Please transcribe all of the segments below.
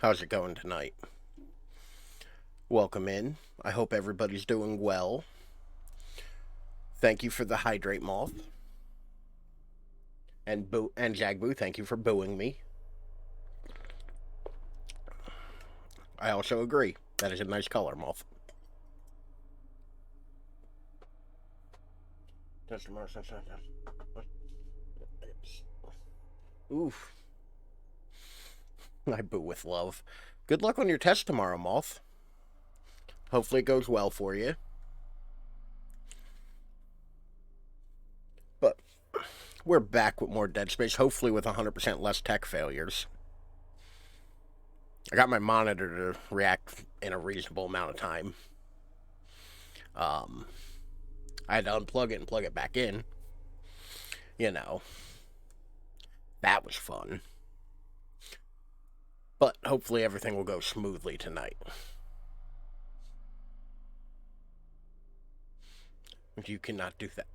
How's it going tonight? Welcome in. I hope everybody's doing well. Thank you for the hydrate moth. And Jagbu, thank you for booing me. I also agree. That is a nice color, moth. Oof. I boo with love. Good luck on your test tomorrow, moth. Hopefully it goes well for you. But we're back with more Dead Space, hopefully with 100% less tech failures. I got my monitor to react in a reasonable amount of time. I had to unplug it and plug it back in. You know, that was fun. But hopefully everything will go smoothly tonight. You cannot do that.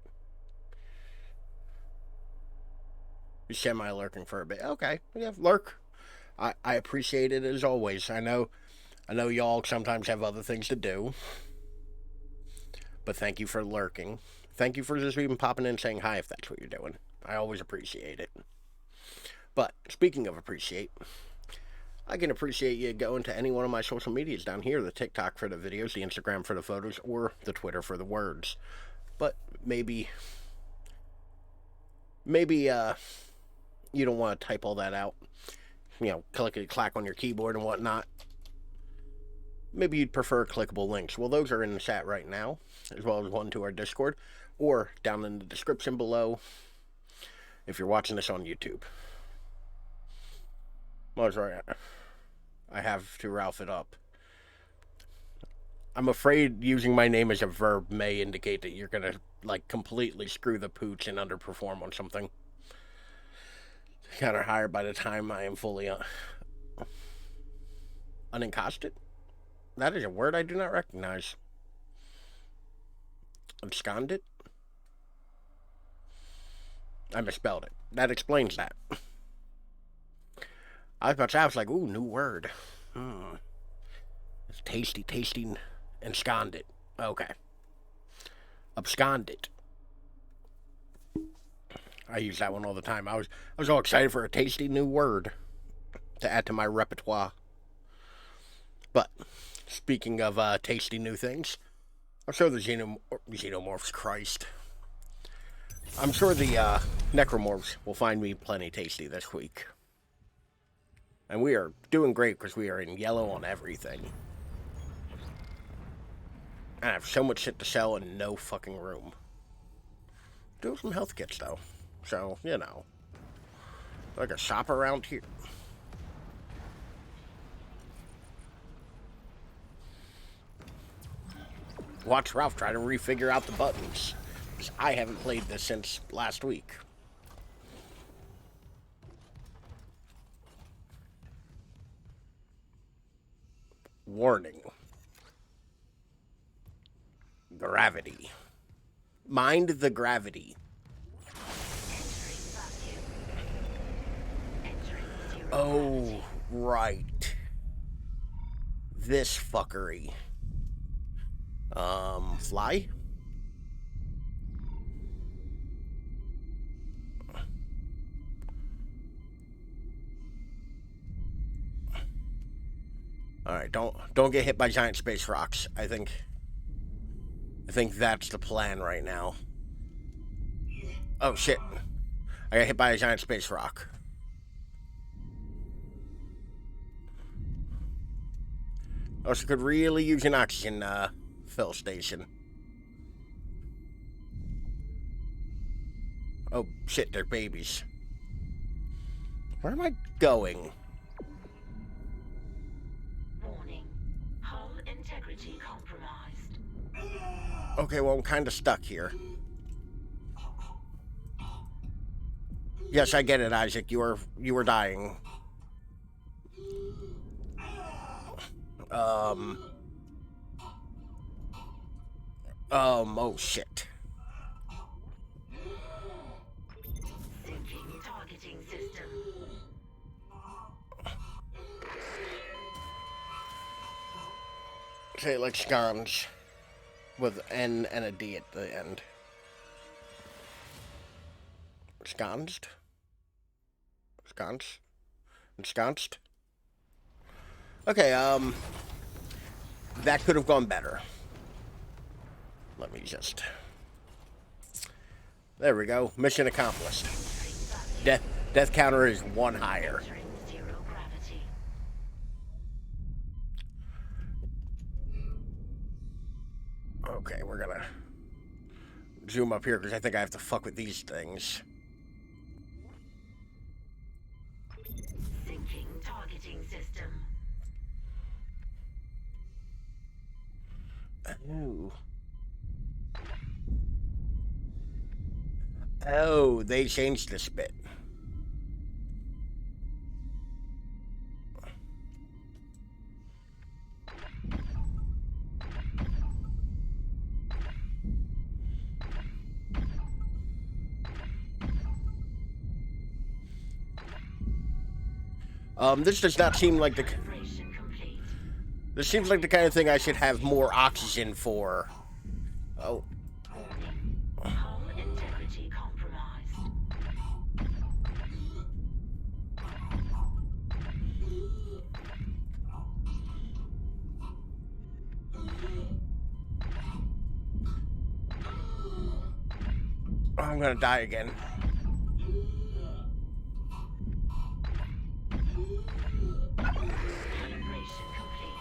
You're semi-lurking for a bit. Okay, yeah, lurk. I appreciate it as always. I know y'all sometimes have other things to do, but thank you for lurking. Thank you for just even popping in and saying hi if that's what you're doing. I always appreciate it. But speaking of appreciate, I can appreciate you going to any one of my social medias down here, the TikTok for the videos, the Instagram for the photos, or the Twitter for the words. But maybe you don't want to type all that out. Clickety clack on your keyboard and whatnot. Maybe you'd prefer clickable links. Well, those are in the chat right now, as well as one to our Discord, or down in the description below if you're watching this on YouTube. Well, sorry, I have to Ralph it up. I'm afraid using my name as a verb may indicate that you're gonna completely screw the pooch and underperform on something. Kind of higher by the time I am fully unencosted. That is a word I do not recognize. Absconded? I misspelled it. That explains that. I was about to say, I was like, ooh, new word. It's tasty, tasting, ensconded. Okay. Absconded. I use that one all the time. I was all excited for a tasty new word to add to my repertoire. But speaking of tasty new things, I'm sure the xenomorphs, Christ. I'm sure the necromorphs will find me plenty tasty this week. And we are doing great because we are in yellow on everything. And I have so much shit to sell and no fucking room. Do some health kits though. So, like a shop around here. Watch Ralph try to refigure out the buttons. Because I haven't played this since last week. Warning. Gravity. Mind the gravity. Oh, right. This fuckery. Fly? Alright, don't get hit by giant space rocks. I think that's the plan right now. Oh shit. I got hit by a giant space rock. Also could really use an oxygen fill station. Oh shit, they're babies. Where am I going? Warning. Hull integrity compromised. Okay, well I'm kinda stuck here. Yes, I get it, Isaac. You were dying. Oh shit. Syncing targeting system. Say it like scones with N and a D at the end. Ensconced? Ensconced? Ensconced? Okay, that could have gone better. Let me just... There we go. Mission accomplished. Death counter is 1 higher. Okay, we're gonna zoom up here because I think I have to fuck with these things. Syncing targeting system. Ooh. Oh, they changed this bit. This does not seem like the... This seems like the kind of thing I should have more oxygen for. Oh. Hull integrity compromised. Oh, I'm gonna die again. Calibration complete.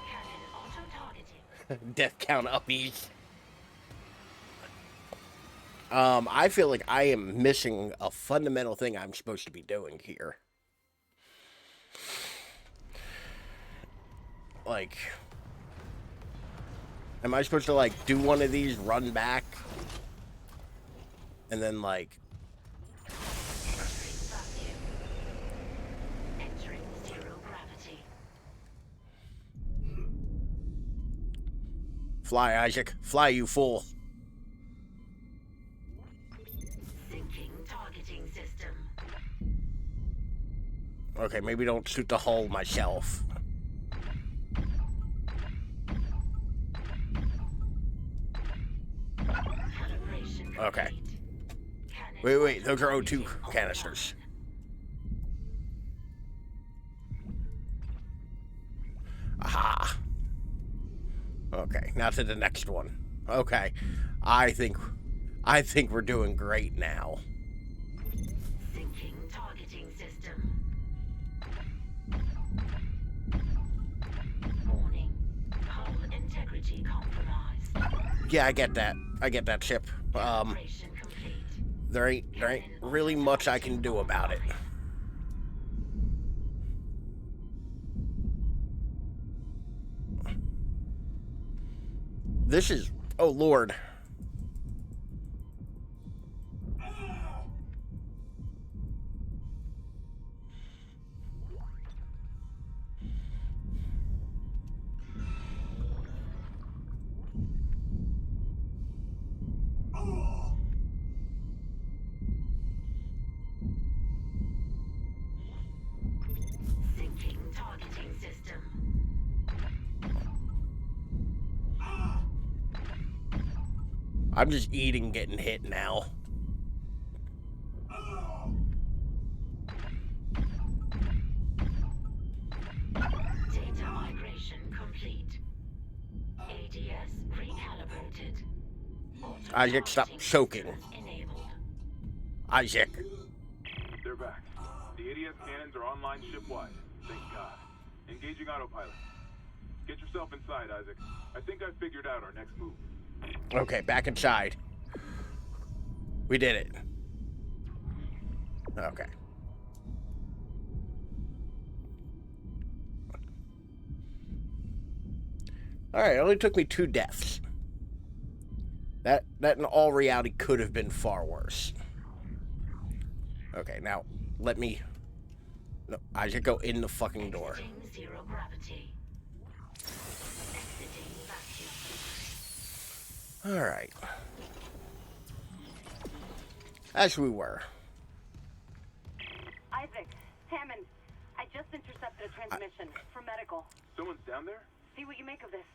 Cannon auto-targeting. Death count uppies. I feel like I am missing a fundamental thing I'm supposed to be doing here. Like, am I supposed to, like, do one of these, run back, and then, like... Entering zero gravity. Fly, Isaac. Fly, you fool. Syncing targeting system. Okay, maybe don't shoot the hull myself. Calibration Okay. complete. Cannon Wait, those are O2 auto-targeting canisters. Aha. Okay, now to the next one. Okay, I think we're doing great now. Syncing targeting system. Warning. Hull integrity compromised. Yeah, I get that. I get that, Chip. Calibration complete. There ain't really much I can do about it. This is... Oh, Lord. Syncing targeting system. I'm just eating, getting hit now. Data migration complete. ADS recalibrated. Isaac, stop choking. Enabled. Isaac. They're back. The ADS cannons are online ship-wide. Thank God. Engaging autopilot. Get yourself inside, Isaac. I think I figured out our next move. Okay, back inside. We did it. Okay. Alright, it only took me 2 deaths. That in all reality could have been far worse. Okay, now let me... No, I should go in the fucking door. Exiting zero gravity. Exiting vacuum. Alright. As we were. Isaac, Hammond, I just intercepted a transmission for medical. Someone's down there? See what you make of this.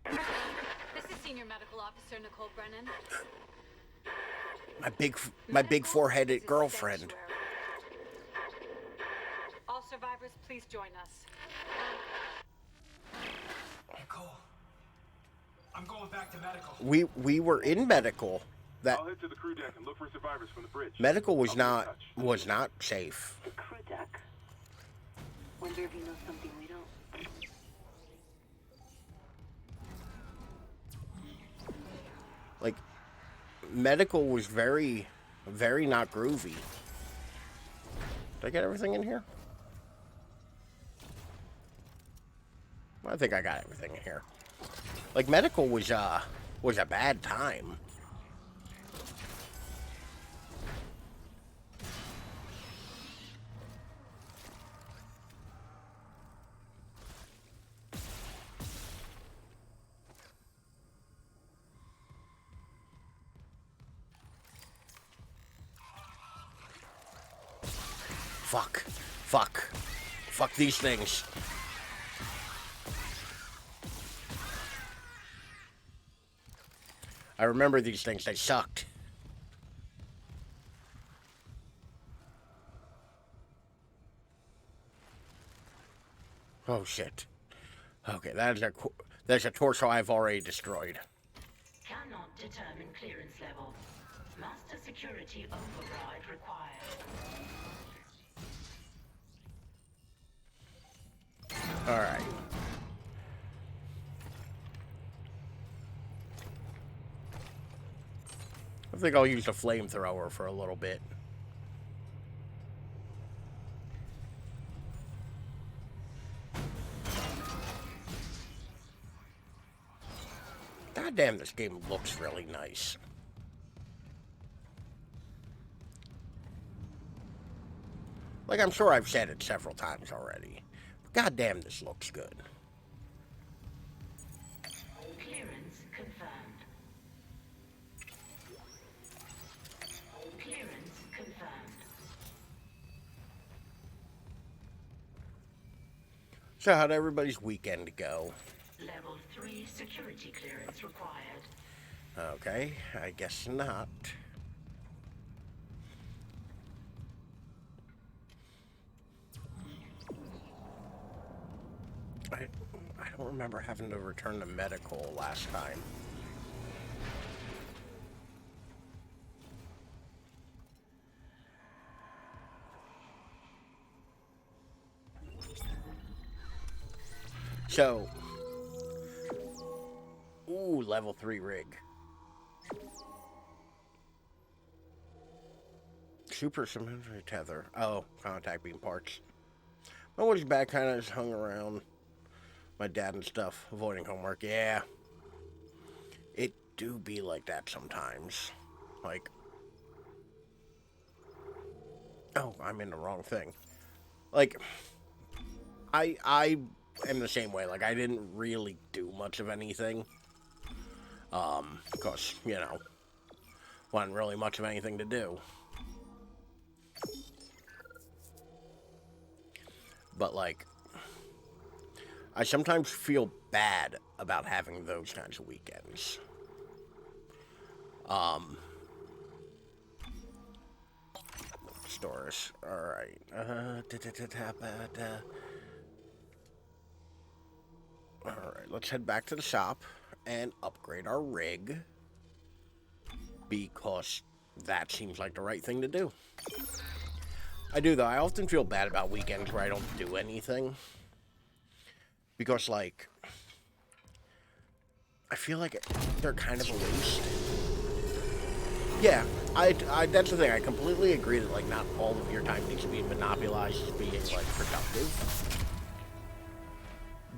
This is Senior Medical Officer Nicole Brennan. My big Medical four-headed is a girlfriend. sanctuary. All survivors, please join us. Nicole, I'm going back to medical. We were in medical. That I'll head to the crew deck and look for survivors from the bridge. medical I'll was be in not touch. safe. The crew deck. Wonder if he knows something we don't. Like, medical was very not groovy. Did I get everything in here? I think I got everything in here. Like, medical was a bad time. Fuck these things. I remember these things, they sucked. Oh shit. Okay, that's a torso I've already destroyed. Cannot determine clearance level. Master security override required. Alright. I think I'll use the flamethrower for a little bit. God damn, this game looks really nice. Like, I'm sure I've said it several times already. But god damn, this looks good. Clearance confirmed. Clearance confirmed. So how'd everybody's weekend go? Level 3 security clearance required. Okay, I guess not. I don't remember having to return to medical last time. So, ooh, level 3 rig. Super symmetry tether. Oh, contact beam parts. My was back kind of just hung around my dad and stuff, avoiding homework. Yeah. It do be like that sometimes. Like, oh, I'm in the wrong thing. Like, I am the same way. Like, I didn't really do much of anything. Because, you know, wasn't really much of anything to do. But, like, I sometimes feel bad about having those kinds of weekends. Stores. Alright. Alright, let's head back to the shop and upgrade our rig. Because that seems like the right thing to do. I do, though. I often feel bad about weekends where I don't do anything. Because, like, I feel like they're kind of a waste. Yeah, that's the thing. I completely agree that, like, not all of your time needs to be monopolized as being, like, productive.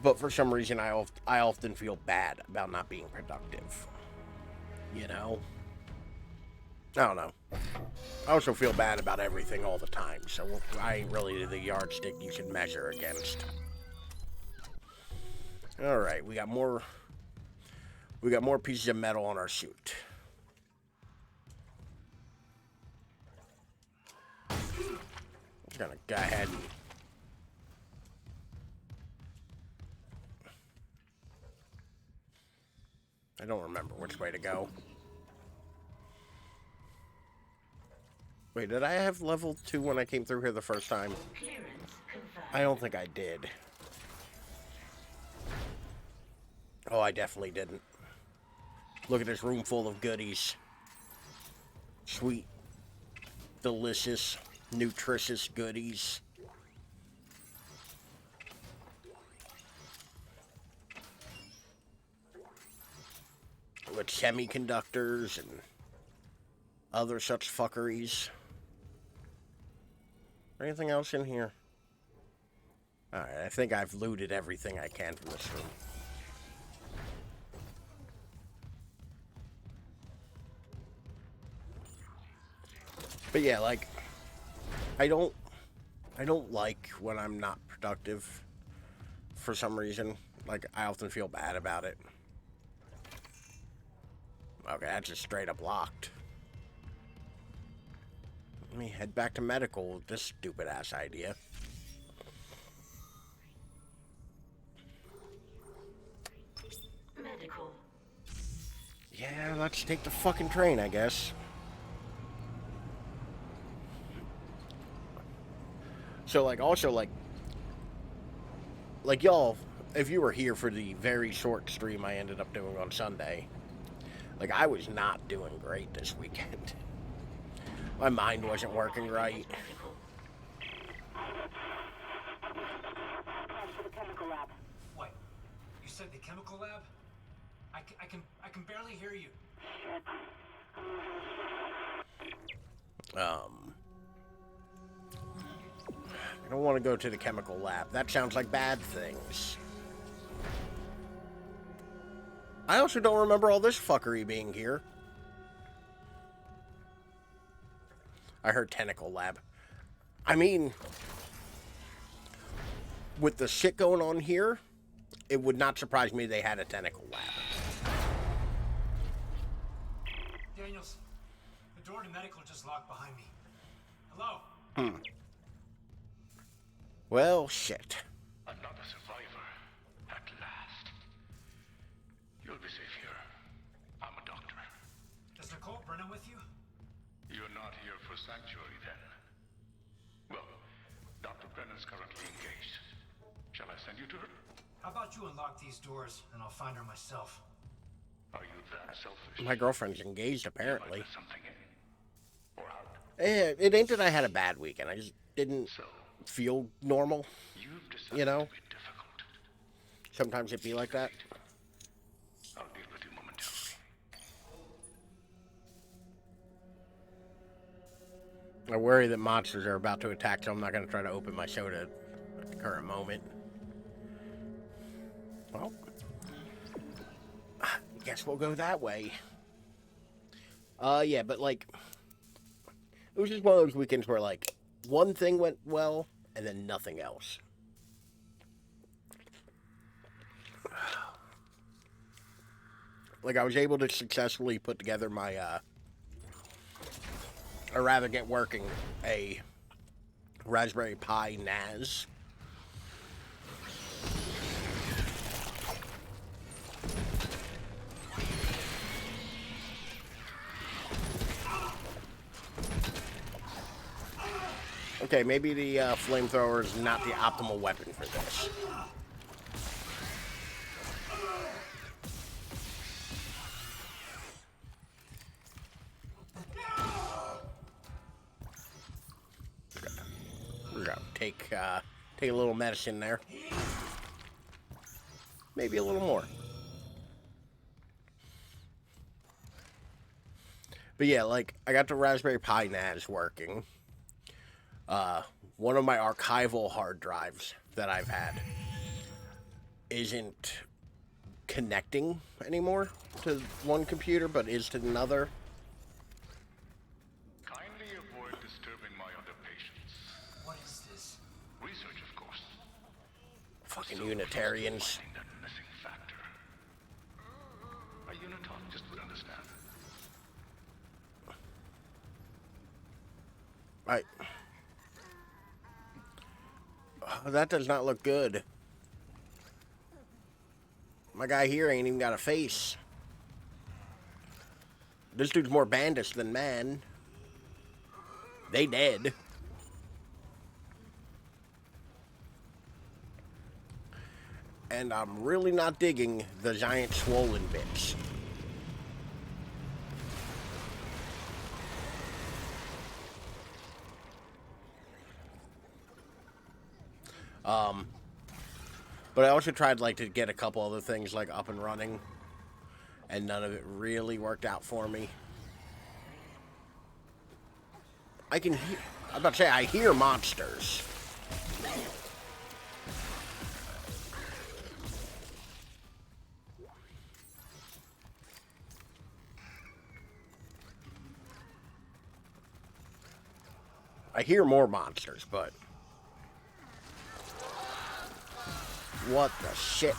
But for some reason, I often feel bad about not being productive. You know? I don't know. I also feel bad about everything all the time, so I ain't really the yardstick you can measure against. Alright, we got more pieces of metal on our suit. I'm gonna go ahead and I don't remember which way to go. Wait, did I have level 2 when I came through here the first time? Clearance confirmed. I don't think I did. Oh, I definitely didn't. Look at this room full of goodies. Sweet, delicious, nutritious goodies. With semiconductors and other such fuckeries. Anything else in here? Alright, I think I've looted everything I can from this room. But yeah, like, I don't like when I'm not productive for some reason. Like, I often feel bad about it. Okay, that's just straight up locked. Let me head back to medical with this stupid ass idea. Medical. Yeah, let's take the fucking train, I guess. So, like, also, like y'all, if you were here for the very short stream I ended up doing on Sunday, like, I was not doing great this weekend. My mind wasn't working right. What? You said the chemical lab? I can barely hear you. I don't want to go to the chemical lab. That sounds like bad things. I also don't remember all this fuckery being here. I heard tentacle lab. I mean, with the shit going on here, it would not surprise me they had a tentacle lab. Daniels, the door to medical just locked behind me. Hello? Well, shit. Another survivor, at last. You'll be safe here. I'm a doctor. Is Nicole Brennan with you? You're not here for sanctuary, then? Well, Dr. Brennan's currently engaged. Shall I send you to her? How about you unlock these doors, and I'll find her myself? Are you that selfish? My girlfriend's engaged, apparently. Let something in. Or out. It ain't that I had a bad weekend. I just didn't So, feel normal. you've decided You know? to be difficult. Sometimes it be like that. I'll deal with you momentarily. I worry that monsters are about to attack, so I'm not going to try to open my soda at the current moment. Well, I guess we'll go that way. Yeah, but like, it was just one of those weekends where like, one thing went well, and then nothing else. Like, I was able to successfully put together my, or rather get working a Raspberry Pi NAS. Okay, maybe the flamethrower is not the optimal weapon for this. We're gonna take a little medicine there. Maybe a little more. But yeah, like, I got the Raspberry Pi NAS working. One of my archival hard drives that I've had isn't connecting anymore to one computer, but is to another. Kindly avoid disturbing my other patients. What is this? Research, of course. Fucking So Unitarians. finding that missing factor. A unitologist would understand. Right. That does not look good. My guy here ain't even got a face. This dude's more bandits than man. They dead. And I'm really not digging the giant swollen bits. But I also tried like to get a couple other things like up and running, and none of it really worked out for me. I can hear, I'm about to say I hear monsters. I hear more monsters, but what the shit?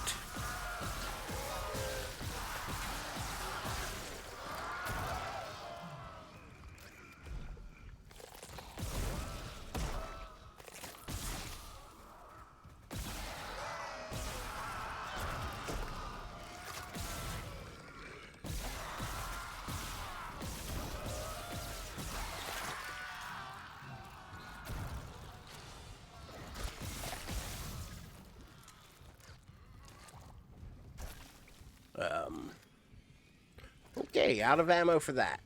Okay, out of ammo for that.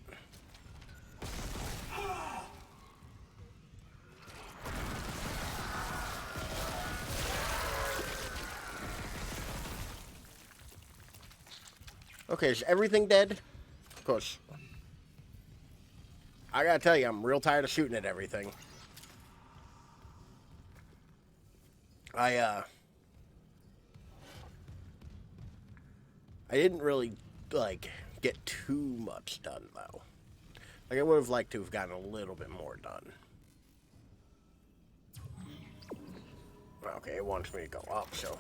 Okay, is everything dead? Of course. I gotta tell you, I'm real tired of shooting at everything. I didn't really, like, get too much done, though. Like, I would have liked to have gotten a little bit more done. Okay, it wants me to go up, so...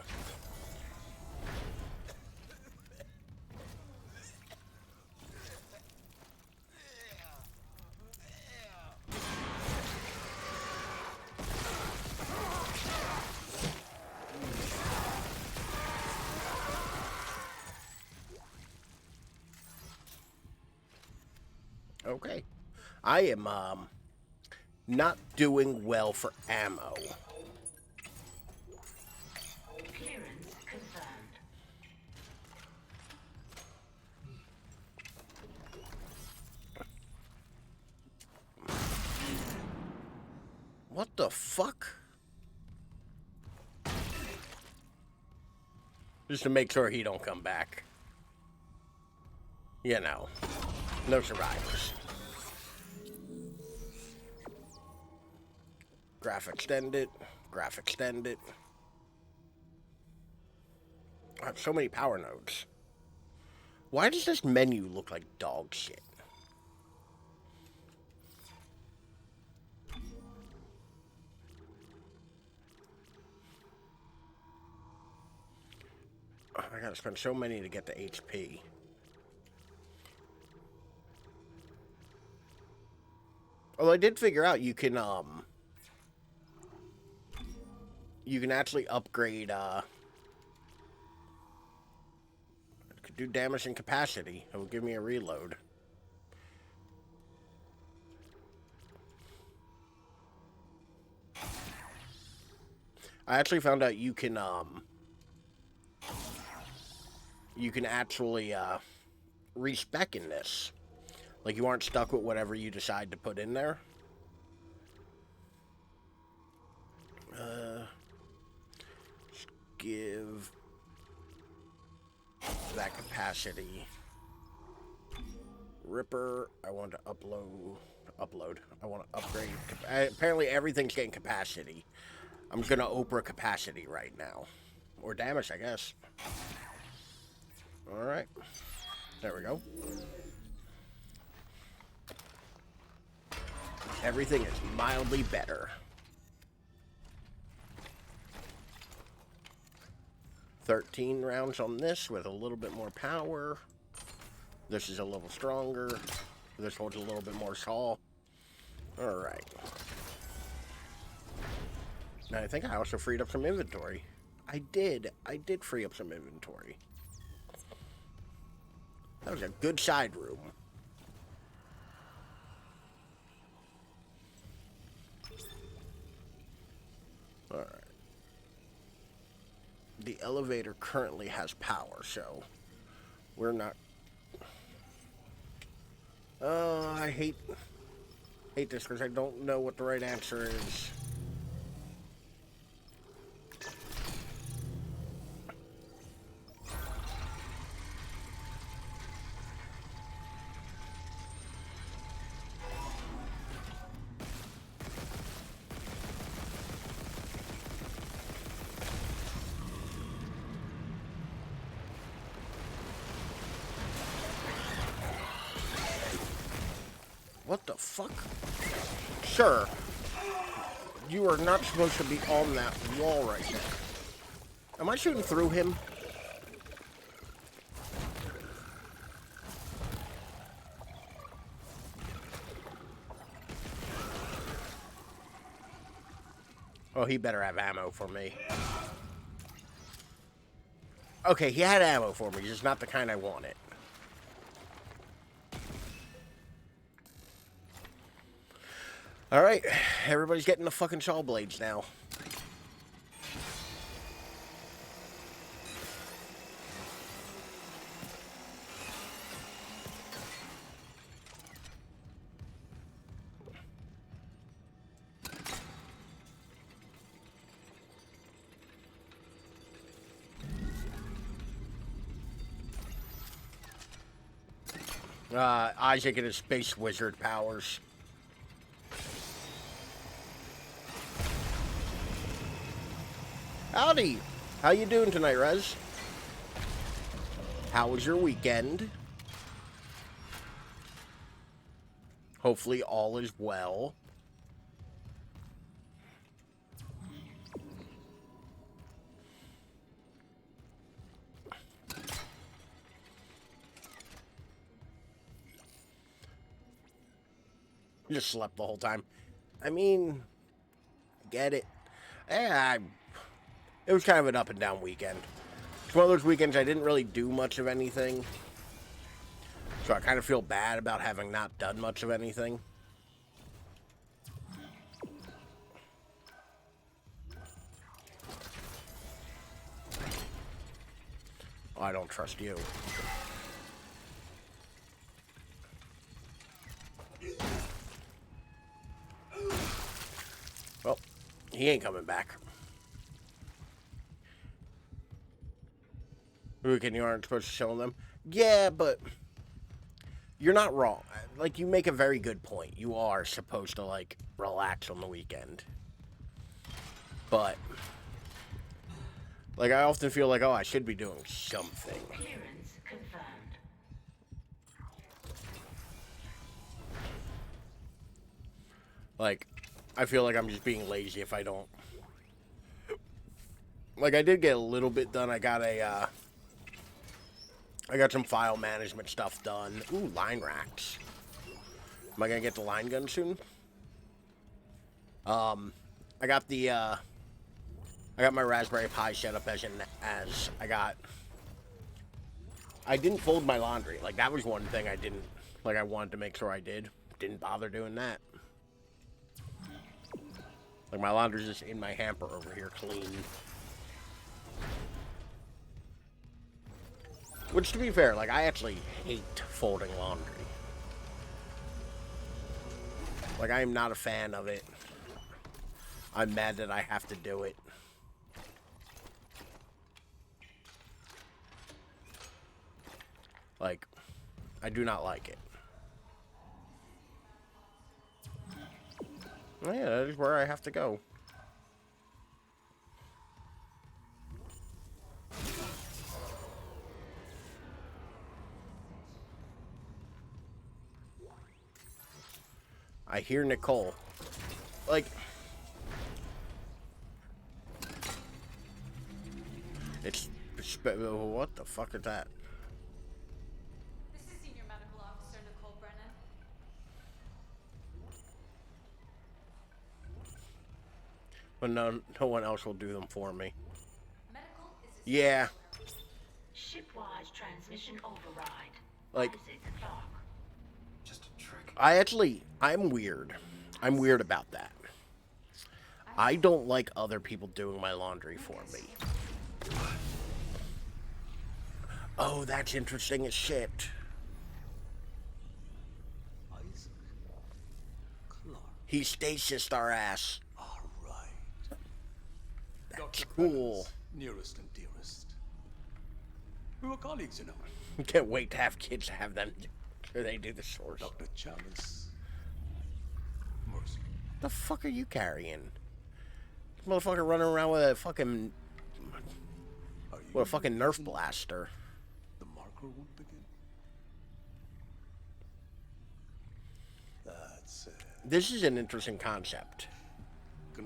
Okay. I am, not doing well for ammo. Clearance confirmed. What the fuck? Just to make sure he don't come back. You know. No survivors. Graph extended. Graph extended. I have so many power nodes. Why does this menu look like dog shit? I gotta spend so many to get the HP. Well, I did figure out you can actually upgrade, could do damage and capacity. It will give me a reload. I actually found out you can actually, respec in this. Like, you aren't stuck with whatever you decide to put in there. Just give that capacity. Ripper, I want to upload. I want to upgrade. Apparently everything's getting capacity. I'm going to Oprah capacity right now. Or damage, I guess. Alright. There we go. Everything is mildly better. 13 rounds on this with a little bit more power. This is a little stronger. This holds a little bit more saw. Alright. Now I think I also freed up some inventory. I did free up some inventory. That was a good side room. Alright. The elevator currently has power, so we're not... I hate this because I don't know what the right answer is. What the fuck? Sir, you are not supposed to be on that wall right now. Am I shooting through him? Oh, he better have ammo for me. Okay, he had ammo for me, just not the kind I wanted. Alright, everybody's getting the fucking saw blades now. Isaac and his space wizard powers. Howdy! How you doing tonight, Rez? How was your weekend? Hopefully all is well. You just slept the whole time. I mean, get it. Yeah, it was kind of an up and down weekend. It's one of those weekends I didn't really do much of anything. So I kind of feel bad about having not done much of anything. Oh, I don't trust you. Well, he ain't coming back. Weekend, you aren't supposed to show them. Yeah, but you're not wrong. Like, you make a very good point. You are supposed to, like, relax on the weekend. But, like, I often feel like, oh, I should be doing something. Clearance confirmed. Like, I feel like I'm just being lazy if I don't. Like, I did get a little bit done. I got some file management stuff done. Ooh, line racks. Am I gonna get the line gun soon? I got my Raspberry Pi set up I didn't fold my laundry. Like, that was one thing I didn't, like, I wanted to make sure I did. Didn't bother doing that. Like, my laundry's just in my hamper over here, clean. Which, to be fair, like, I actually hate folding laundry. Like, I am not a fan of it. I'm mad that I have to do it. Like, I do not like it. Oh, yeah, that is where I have to go. I hear Nicole. Like, what the fuck is that? This is Senior Medical Officer Nicole Brennan. But no one else will do them for me. Medical is Yeah. Shipwise transmission override. Like, Isaac Clark. Just a trick. I'm weird. I'm weird about that. I don't like other people doing my laundry for me. Oh, that's interesting as shit. Isaac Clarke. He stasis our ass. All right. That's Dr. cool. Brennan's nearest and dearest. We were colleagues, you know. Can't wait to have kids have them. They do the chores. Dr. Chalmers. Mercy. The fuck are you carrying? This motherfucker running around with a fucking Are you with a fucking Nerf thinking blaster. the marker won't begin? That's it. This is an interesting concept.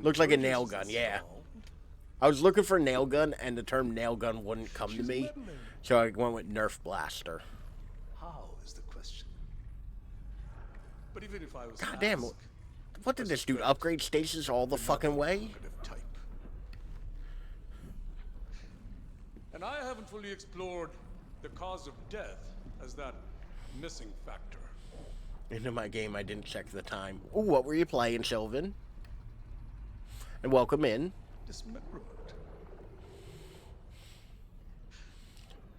Looks like a nail gun, yeah. Solved. I was looking for nail gun, and the term nail gun wouldn't come to me, so I went with Nerf blaster. How is the question? But even if I was God damn, asked, what did this dude upgrade stasis all the fucking way? negative type. And I haven't fully explored the cause of death as that missing factor. Into my game, I didn't check the time. Ooh, what were you playing, Sylvan? And welcome in. Dismemberment.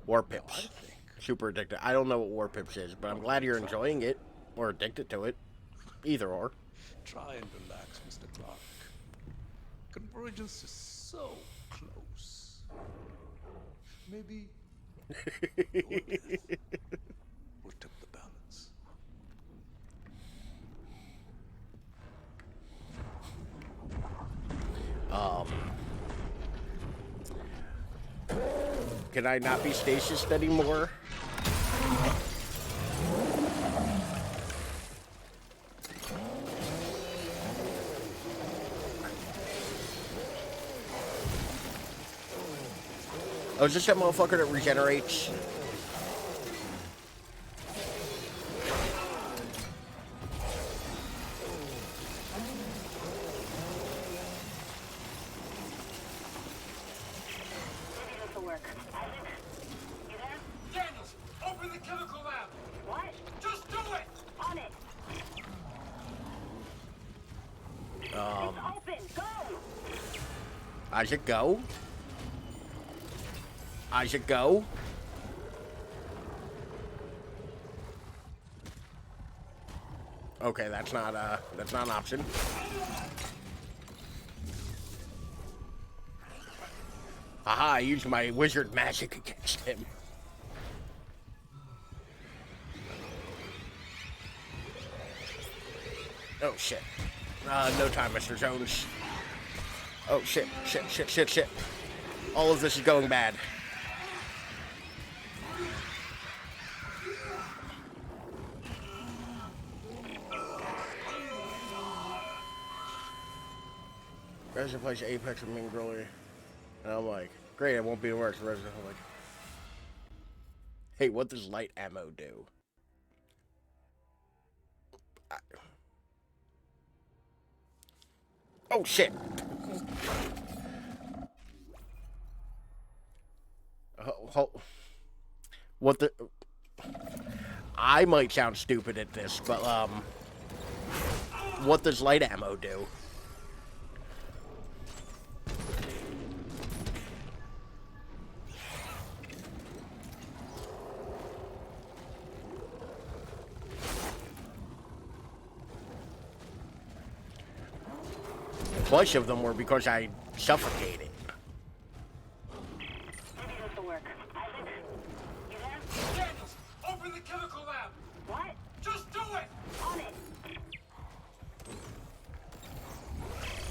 War I Pips. think Super addicted. I don't know what War Pips is, but I'm glad you're enjoying it. Or addicted to it. Either or. try and relax, Mr. Clark. Convergence is so close. Maybe your death will tip the balance. Can I not be stasis anymore? Oh, is this that motherfucker that regenerates? Maybe this will work. Isaac, you there? Daniels, open the chemical lab. What? Just do it. On it. It's open. Go. Isaac, go. Isaac, go. Okay, that's not an option. Aha, I used my wizard magic against him. Oh shit. No time, Mr. Jones. Oh shit, shit. All of this is going bad. Resident plays Apex with me and Growly. And I'm like, great, it won't be worse. Resident, I'm like, hey, what does light ammo do? Oh shit! What the? I might sound stupid at this, but what does light ammo do? A bunch of them were because I suffocated. Maybe this will work. Isaac, you there? Daniels, open the chemical lab. What? Just do it. On it.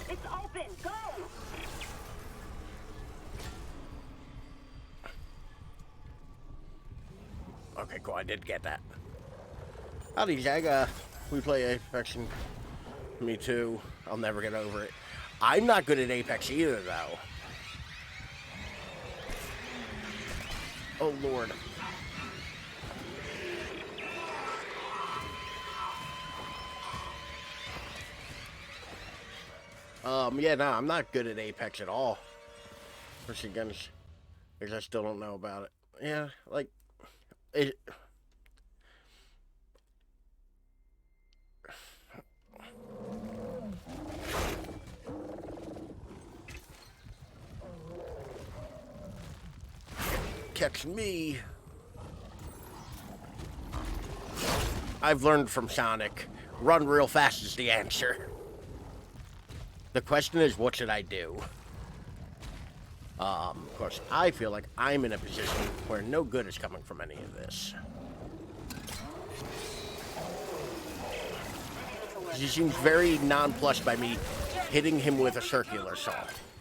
It's open. Go. Okay, cool. I did get that. Howdy, Jag. We play Apex, and me too. I'll never get over it. I'm not good at Apex either, though. Oh, Lord. Yeah, no, I'm not good at Apex at all. Especially against, because I still don't know about it. Yeah, like, it... catch me. I've learned from Sonic, run real fast is the answer. The question is, what should I do? Of course, I feel like I'm in a position where no good is coming from any of this. He seems very nonplussed by me hitting him with a circular saw.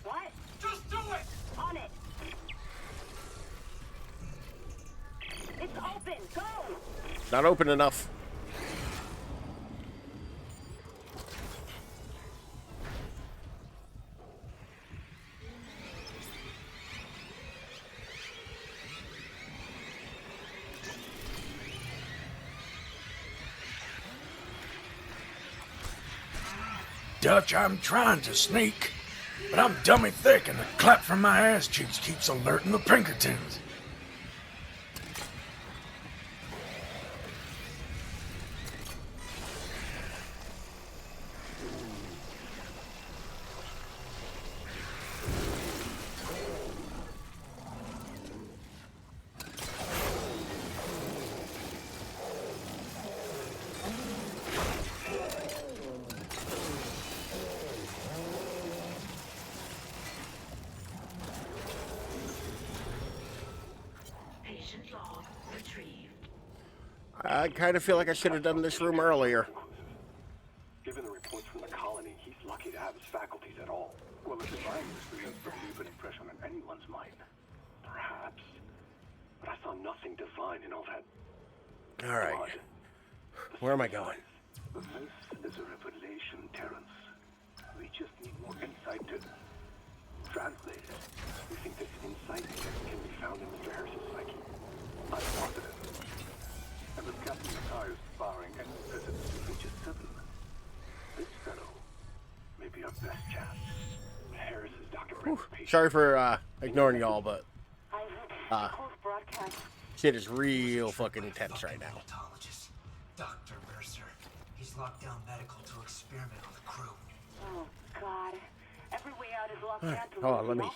What? Just do it! On it. It's open. Go. Not open enough. Dutch, I'm trying to sneak, but I'm dummy thick and the clap from my ass cheeks keeps alerting the Pinkertons. Patient log retrieved. I kind of feel like I should have done this room earlier. Given the reports from the colony, he's lucky to have his faculties at all. Well, if divine mystery has to leave an impression on anyone's mind, perhaps. But I saw nothing divine in all that. All right. Where am I going? This is a revelation, Terrence. We just need more insight to translate it. We think this insight can be found in Mr. Harris's psyche. I'm positive. And with Captain Matthias barring any visits to Feature 7, this fellow may be our best chance. Harris is Dr. Brent's patient. Sorry for ignoring y'all, but Close broadcast. shit is real fucking intense right now. Hematologist, Dr. Mercer. He's locked down medical to experiment on the crew. Oh God. Every way out is locked All right, down to hold on,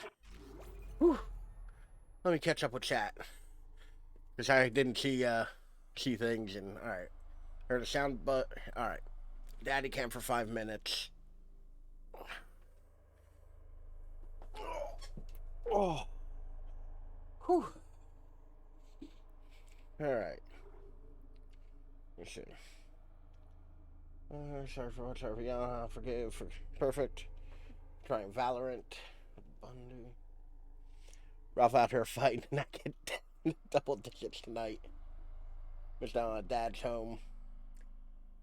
let me catch up with chat, because I didn't see things. And all right, heard a sound, but all right, Daddy cam for 5 minutes. Oh, whew. All right. Let's see. Sorry for yeah, forgive, perfect. Trying Valorant. Bundu. Ralph out here fighting and I get double digits tonight. It's down at Dad's home.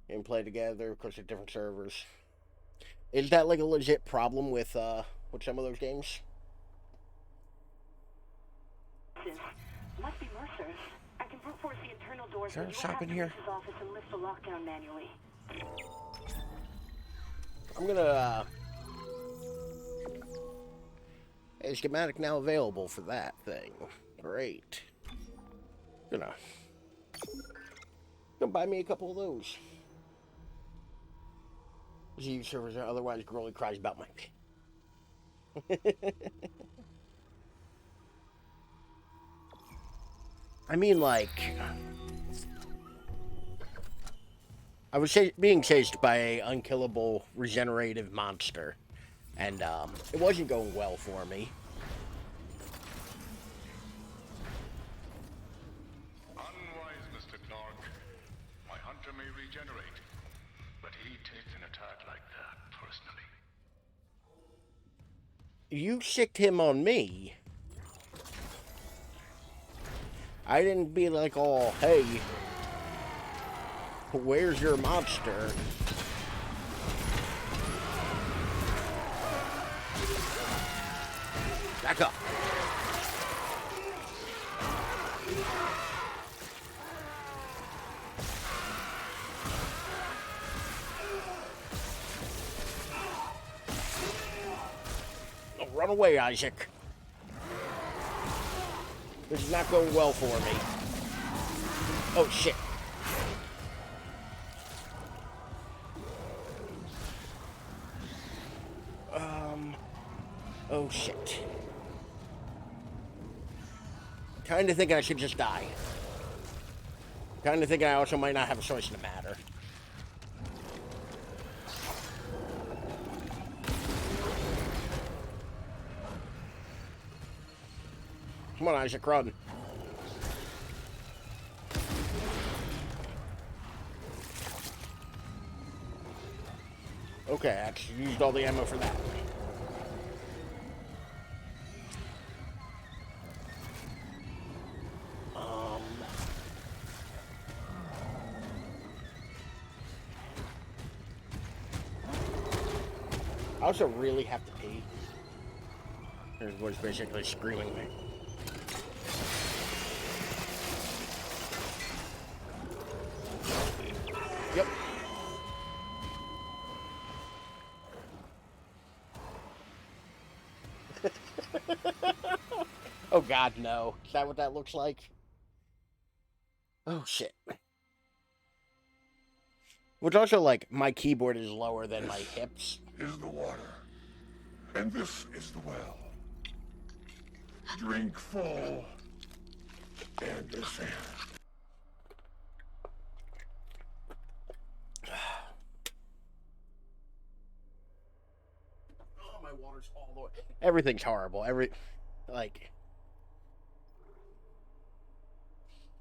And play together, of course, at different servers. Is that like a legit problem with some of those games? Must be Mercer's. I can brute force the internal doors. Is there a but you'll shop have in to here? reach his office and lift the lockdown manually. I'm gonna a schematic now available for that thing. Great. Gonna buy me a couple of those. Z servers are otherwise Growly cries about my I mean, like, I was being chased by a unkillable regenerative monster, and it wasn't going well for me. Unwise, Mr. Clark. My hunter may regenerate, but he takes an attack like that personally. You sicked him on me. I didn't be like, oh, hey, where's your monster? Back up. Don't run away, Isaac. This is not going well for me. Oh, shit. Oh, shit. Kind of thinking I should just die. Kind of thinking I also might not have a choice in the matter. Come on, Isaac, run. Okay, I actually used all the ammo for that. I also really have to pee. His voice basically screaming me. Yep. Oh God, no. Is that what that looks like? Oh shit. Which also, like, my keyboard is lower than my hips. This is the water, and this is the well. Drink full, and descend. Oh, my water's all the way. Everything's horrible. Like.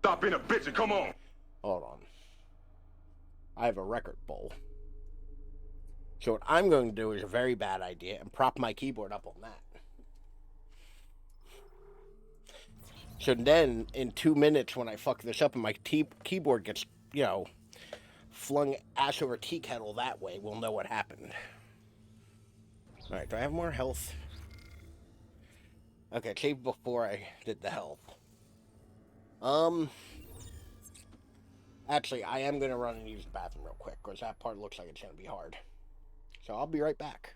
Stop being a bitch and come on. Hold on. I have a record bowl. So what I'm going to do is a very bad idea and prop my keyboard up on that. So then, in 2 minutes, when I fuck this up and my keyboard gets, you know, flung ass over tea kettle that way, we'll know what happened. Alright, do I have more health? Okay, save before I did the health. Actually, I am going to run and use the bathroom real quick, because that part looks like it's going to be hard. So I'll be right back.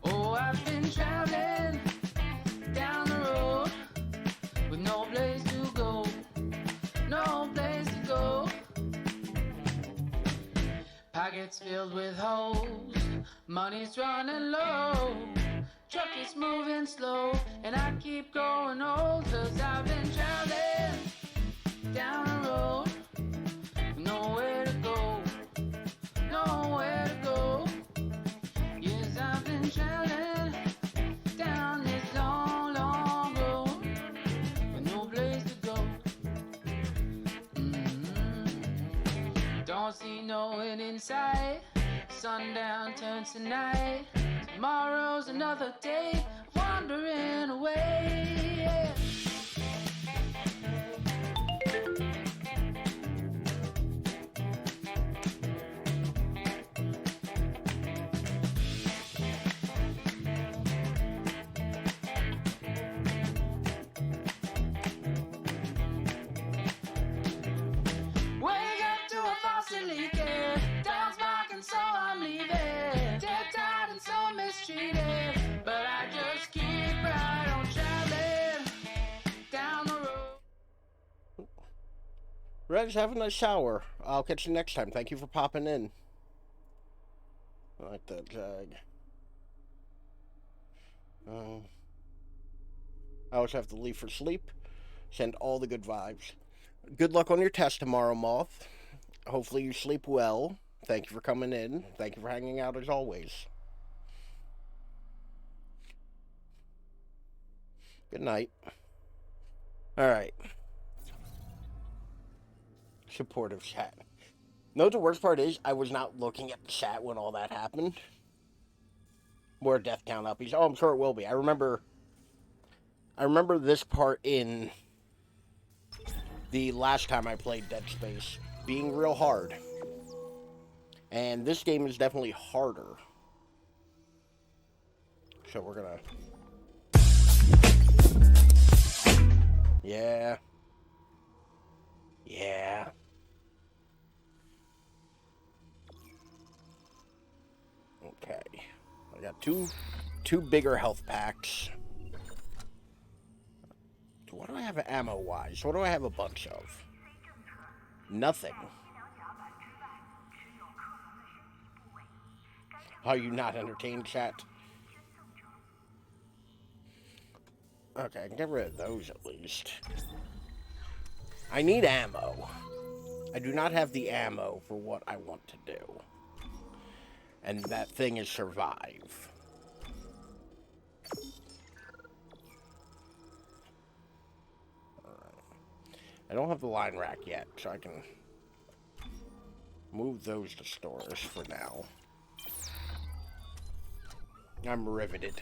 Oh, I've been traveling down the road with no place to go, no place to go. Pockets filled with holes, money's running low, truck is moving slow, and I keep going old, 'cause I've been traveling down the road with nowhere to go, nowhere to go. Yes, I've been traveling down this long, long road with no place to go. Don't see no end in sight. Sundown turns to night. Tomorrow's another day, wandering away. Yeah. Wake up to a faucet leaking, dog's barking, so I'm leaving. Dead tired and so mistreated, but I just keep right on traveling down the road. Reg, have a nice shower. I'll catch you next time. Thank you for popping in. I like that jag. I always have to leave for sleep. Send all the good vibes. Good luck on your test tomorrow, Moth. Hopefully you sleep well. Thank you for coming in. Thank you for hanging out as always. Good night. Alright. Supportive chat. Know what the worst part is? I was not looking at the chat when all that happened. More death count uppies. Oh, I'm sure it will be. I remember this part in the last time I played Dead Space being real hard. And this game is definitely harder. So we're gonna... Yeah. Yeah. Okay. I got two bigger health packs. What do I have ammo-wise? What do I have a bunch of? Nothing. Are you not entertained, chat? Okay, I can get rid of those at least. I need ammo. I do not have the ammo for what I want to do. And that thing is survive. I don't have the line rack yet, so I can move those to stores for now. I'm riveted.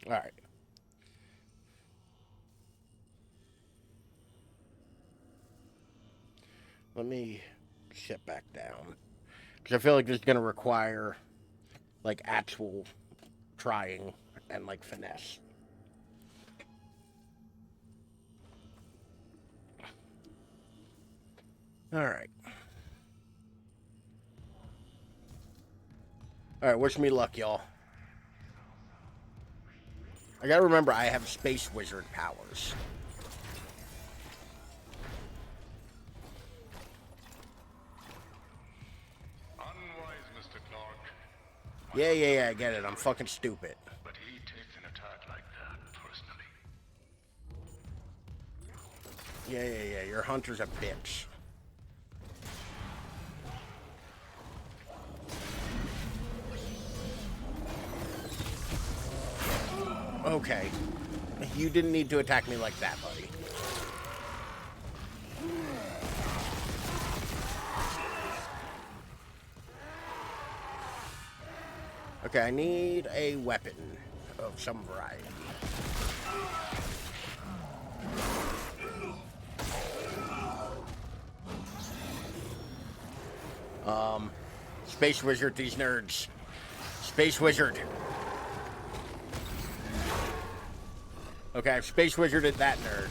Alright. Let me sit back down. Because I feel like this is going to require, like, actual trying and, like, finesse. Alright. Alright, wish me luck, y'all. I gotta remember I have space wizard powers. Unwise, Mr. Clark. Yeah, I get it. I'm fucking stupid. But he takes an attack like that personally. Yeah. Your hunter's a bitch. Okay. You didn't need to attack me like that, buddy. Okay, I need a weapon of some variety. Space Wizard, these nerds. Space Wizard. Okay, I've Space Wizarded that nerd.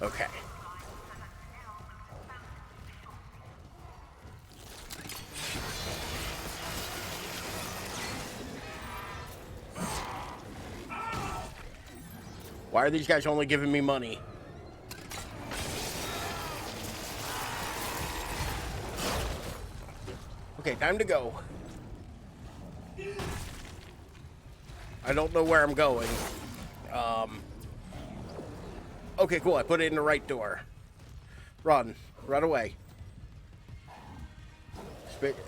Okay. Why are these guys only giving me money? Okay, time to go. I don't know where I'm going. Okay, cool. I put it in the right door. Run away.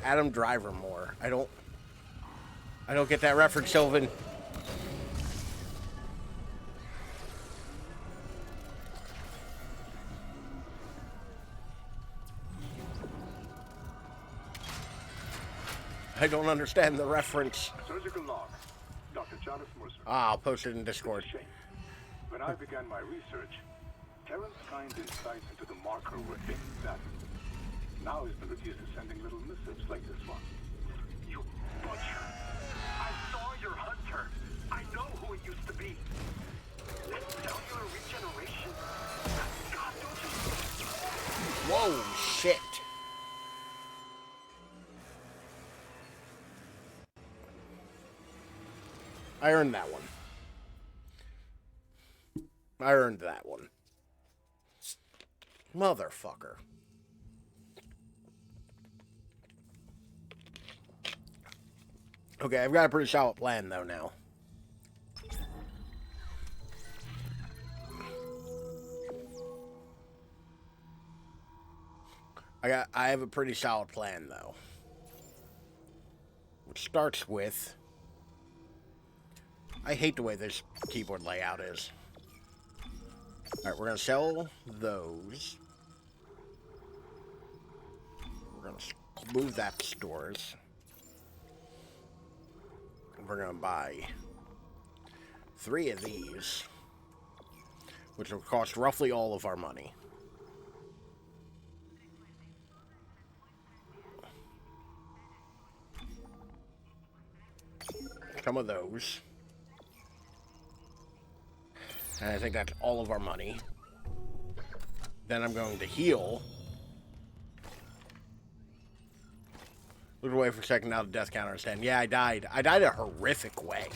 Adam Driver more. I don't get that reference, Sylvan. I don't understand the reference. Surgical log. Dr. Jonas Mercer. Ah, I'll post it in Discord. When I began my research, Terran's kind insights into the marker were invaluable. Now he's been reduced to sending little missives like this one. You butcher! I saw your hunter! I know who it used to be! That cellular regeneration? God, don't you... Whoa, shit. I earned that one. I earned that one. Motherfucker. Okay, I've got a pretty solid plan though now. I have a pretty solid plan though. Which starts with, I hate the way this keyboard layout is. Alright, we're gonna sell those. We're gonna move that to stores. We're gonna buy 3 of these, which will cost roughly all of our money. some of those. And I think that's all of our money. Then I'm going to heal. Look away for a second, now the death counter is 10. Yeah, I died. I died a horrific way.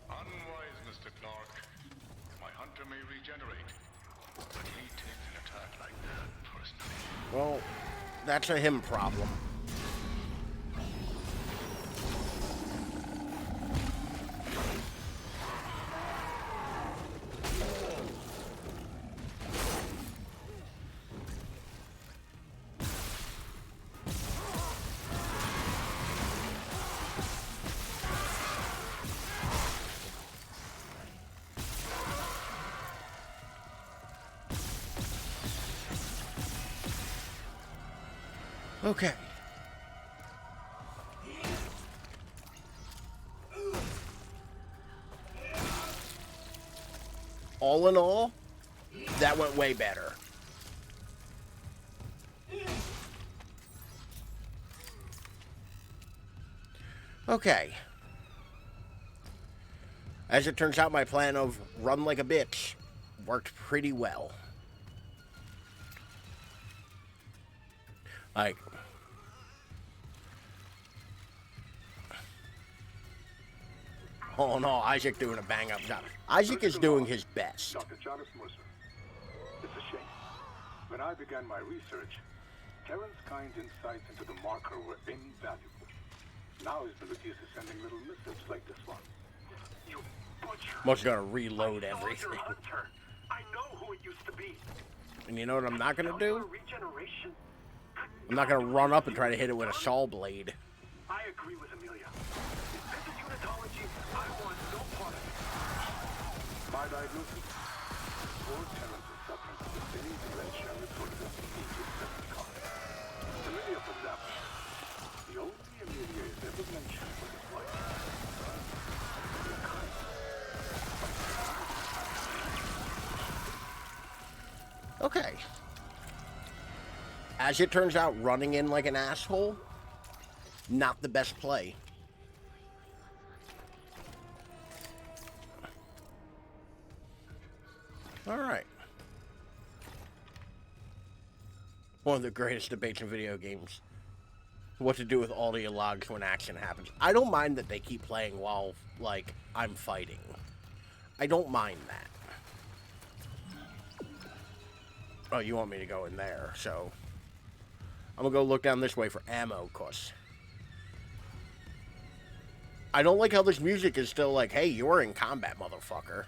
Unwise, Mr. Clark. My hunter may regenerate, but he takes an attack like that personally. Well, that's a him problem. Okay. All in all, that went way better. Okay. As it turns out, my plan of run like a bitch worked pretty well. Like, oh no, Isaac doing a bang-up job. Isaac is doing his best. Dr. Jonas Mercer. It's a shame. When I began my research, Terrence Kyne's insights into the marker were invaluable. Now his ability is to sending little missives like this one. You butcher. Must gotta reload everything. I know who it used to be. And you know what I'm not gonna do? Regeneration. I'm not gonna run up and try to hit it with a saw blade. I agree with Amelia. If this is unitology, I want no part of it. My diagnosis? Poor Terrence is suffering from the same dementia reported as the Egypt card. Amelia, for example. The only Amelia is ever mentioned was his wife. Okay. As it turns out, running in like an asshole, not the best play. Alright. One of the greatest debates in video games. What to do with audio logs when action happens. I don't mind that they keep playing while, like, I'm fighting. I don't mind that. Oh, you want me to go in there, so I'm gonna go look down this way for ammo, cause I don't like how this music is still like, hey, you're in combat, motherfucker.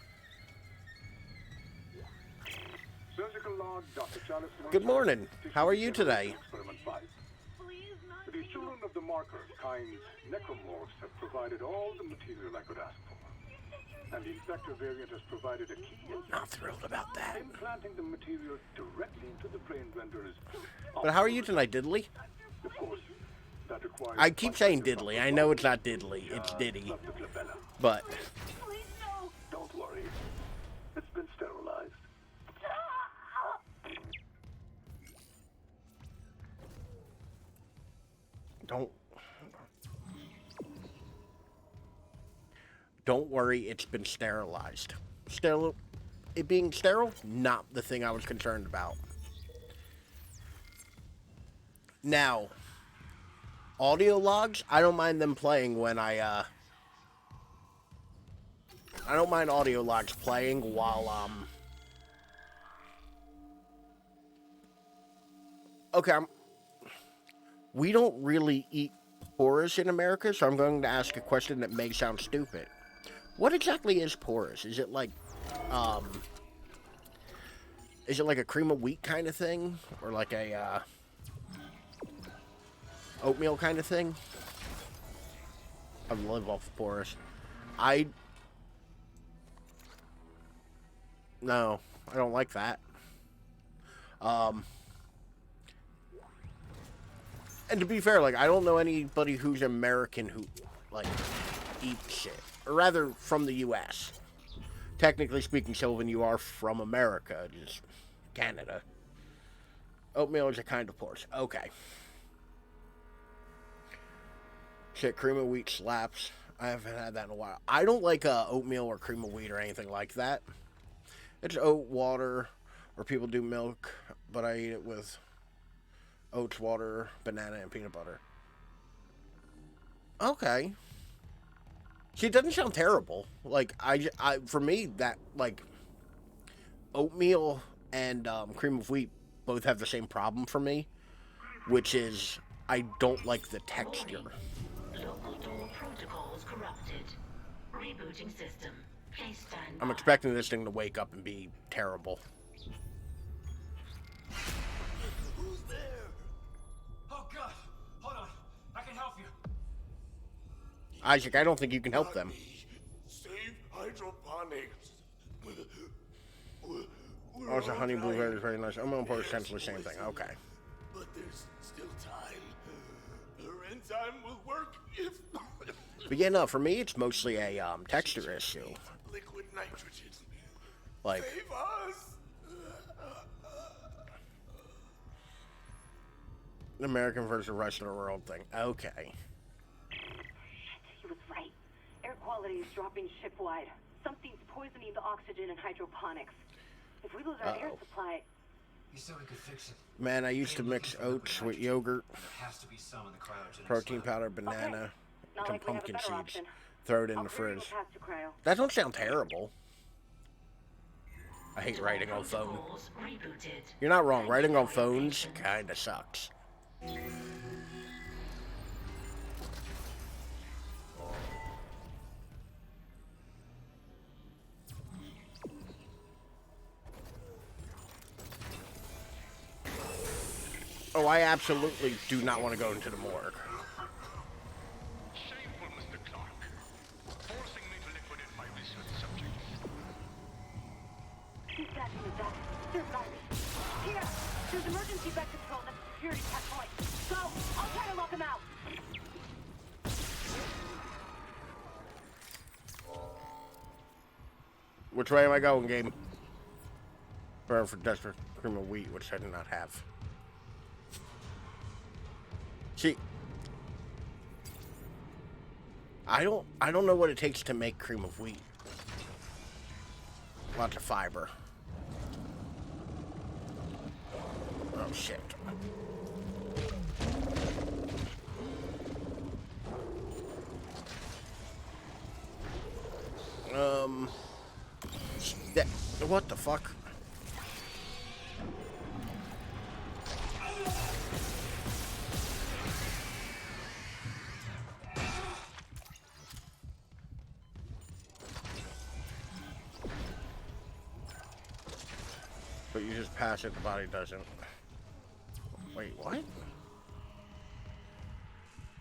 Surgical log, Dr. Jonas Mercer. Good morning. How are you today? Experiment 5. The children of the marker, Kyne's necromorphs, have provided all the material I could ask for. And the infector variant has provided a key Not thrilled about that. implanting the material directly into the brain renders. But how are you tonight, Diddley? Of course, that requires I keep saying Diddley. I know it's not Diddley. It's Diddy. But Don't worry. It's been sterilized. Don't worry, it's been sterilized. It being sterile, not the thing I was concerned about. Now, audio logs, I don't mind them playing when I don't mind audio logs playing while, okay, we don't really eat porous in America, so I'm going to ask a question that may sound stupid. What exactly is porous? Is it like a cream of wheat kind of thing? Or like a, oatmeal kind of thing? I live off of porous. No, I don't like that. And to be fair, like, I don't know anybody who's American who, like, eats it. Or rather, from the U.S. Technically speaking, Sylvan, you are from America, just Canada. Oatmeal is a kind of porous. Okay. Shit, cream of wheat slaps. I haven't had that in a while. I don't like oatmeal or cream of wheat or anything like that. It's oat water, or people do milk, but I eat it with oats, water, banana, and peanut butter. Okay. See, it doesn't sound terrible. Like, for me, that, like, oatmeal and cream of wheat both have the same problem for me, which is I don't like the texture. Local door protocols corrupted. Rebooting system. Please stand by. I'm expecting this thing to wake up and be terrible. Who's there? Oh God! Hold on, I can help you. Isaac, I don't think you can help them. Save hydroponics. Also, honey blueberry is very nice. I'm going to put essentially the same thing. Okay. But there's still time. Her enzyme will work if... But yeah, no, for me, it's mostly a texture issue. Liquid nitrogen. Like... Save us! The American versus the rest of the world thing. Okay. He was right. Air quality is dropping ship-wide. Something's poisoning the oxygen in hydroponics. If we lose our air supply... You said we could fix it. Man, I used to mix oats with yogurt, There has to be some in the cryogenic protein slab. powder, banana, Not some like we have a pumpkin better seeds. option. Throw it in I'll the clear you fridge. a path to cryo. That don't sound terrible. I hate writing on phone. Protocols rebooted. You're not wrong. Writing on phones kinda sucks. Oh, I absolutely do not want to go into the morgue. Shameful, Mr. Clark. Forcing me to liquidate my research subjects. He's back in the dock. There's gotta be. Here! There's emergency bed control at the security checkpoint. Go! I'll try to lock him out! Which way am I going, game? For desperate cream of wheat, which I do not have. See, I don't know what it takes to make cream of wheat. Lots of fiber. Oh shit. What the fuck? But you just pass it, the body doesn't. Wait, what?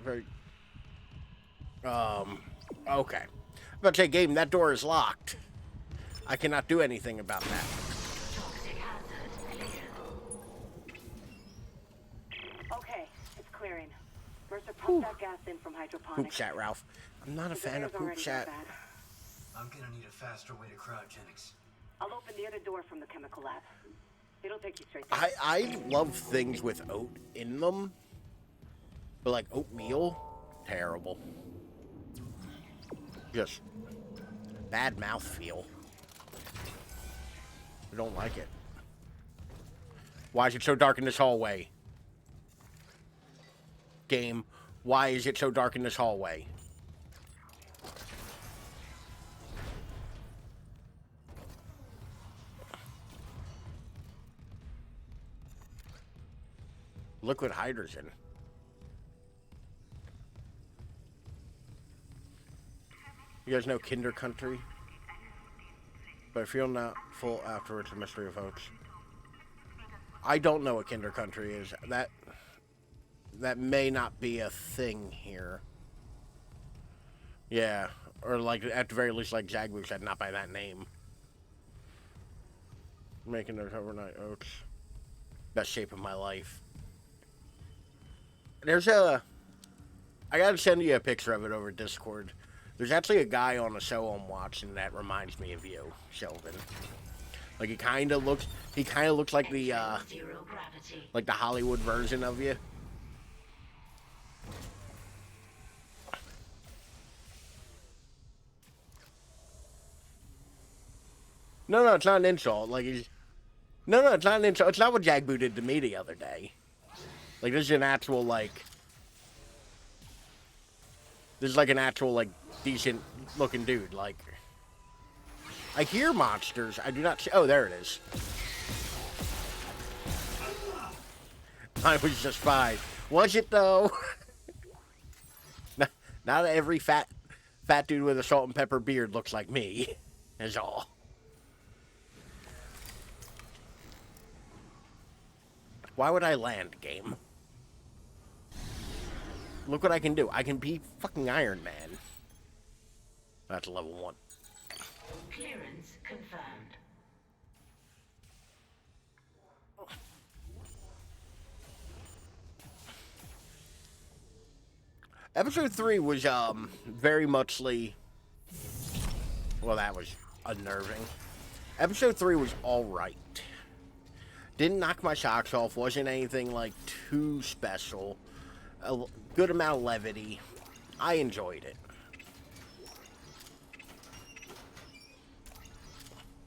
Very... Okay. I'm about to say, game, that door is locked. I cannot do anything about that. Toxic hazard clear. Okay, it's clearing. Mercer pumped that gas in from hydroponics. Poop chat, Ralph. I'm not a fan of poop chat. I'm gonna need a faster way to cryogenics. I'll open the other door from the chemical lab. It'll take you straight there. I love things with oat in them. But like oatmeal, terrible. Just bad mouthfeel. I don't like it. Why is it so dark in this hallway? Game, why is it so dark in this hallway? Liquid hydrogen. You guys know Kinder Country? But I feel not full afterwards, the mystery of oats. I don't know what Kinder Country is. That may not be a thing here. Yeah, or like at the very least, like Zagbu said, not by that name. Making those overnight oats. Best shape of my life. There's a... I gotta send you a picture of it over Discord. There's actually a guy on the show I'm watching that reminds me of you, Shelvin. Like he kind of looks like the Hollywood version of you. No, no, it's not an insult. Like, he's... No, no, it's not an insult. It's not what Jack Boo did to me the other day. Like, this is an actual, like... This is like an actual, like, decent-looking dude. Like, I hear monsters. I do not see... Oh, there it is. I was just fine. Was it, though? Not every fat dude with a salt and pepper beard looks like me. Is all. Why would I land, game? Look what I can do. I can be fucking Iron Man. That's level 1. Clearance confirmed. Episode 3 was, very muchly... Well, that was unnerving. Episode 3 was alright. Didn't knock my socks off. Wasn't anything, like, too special. A good amount of levity. I enjoyed it.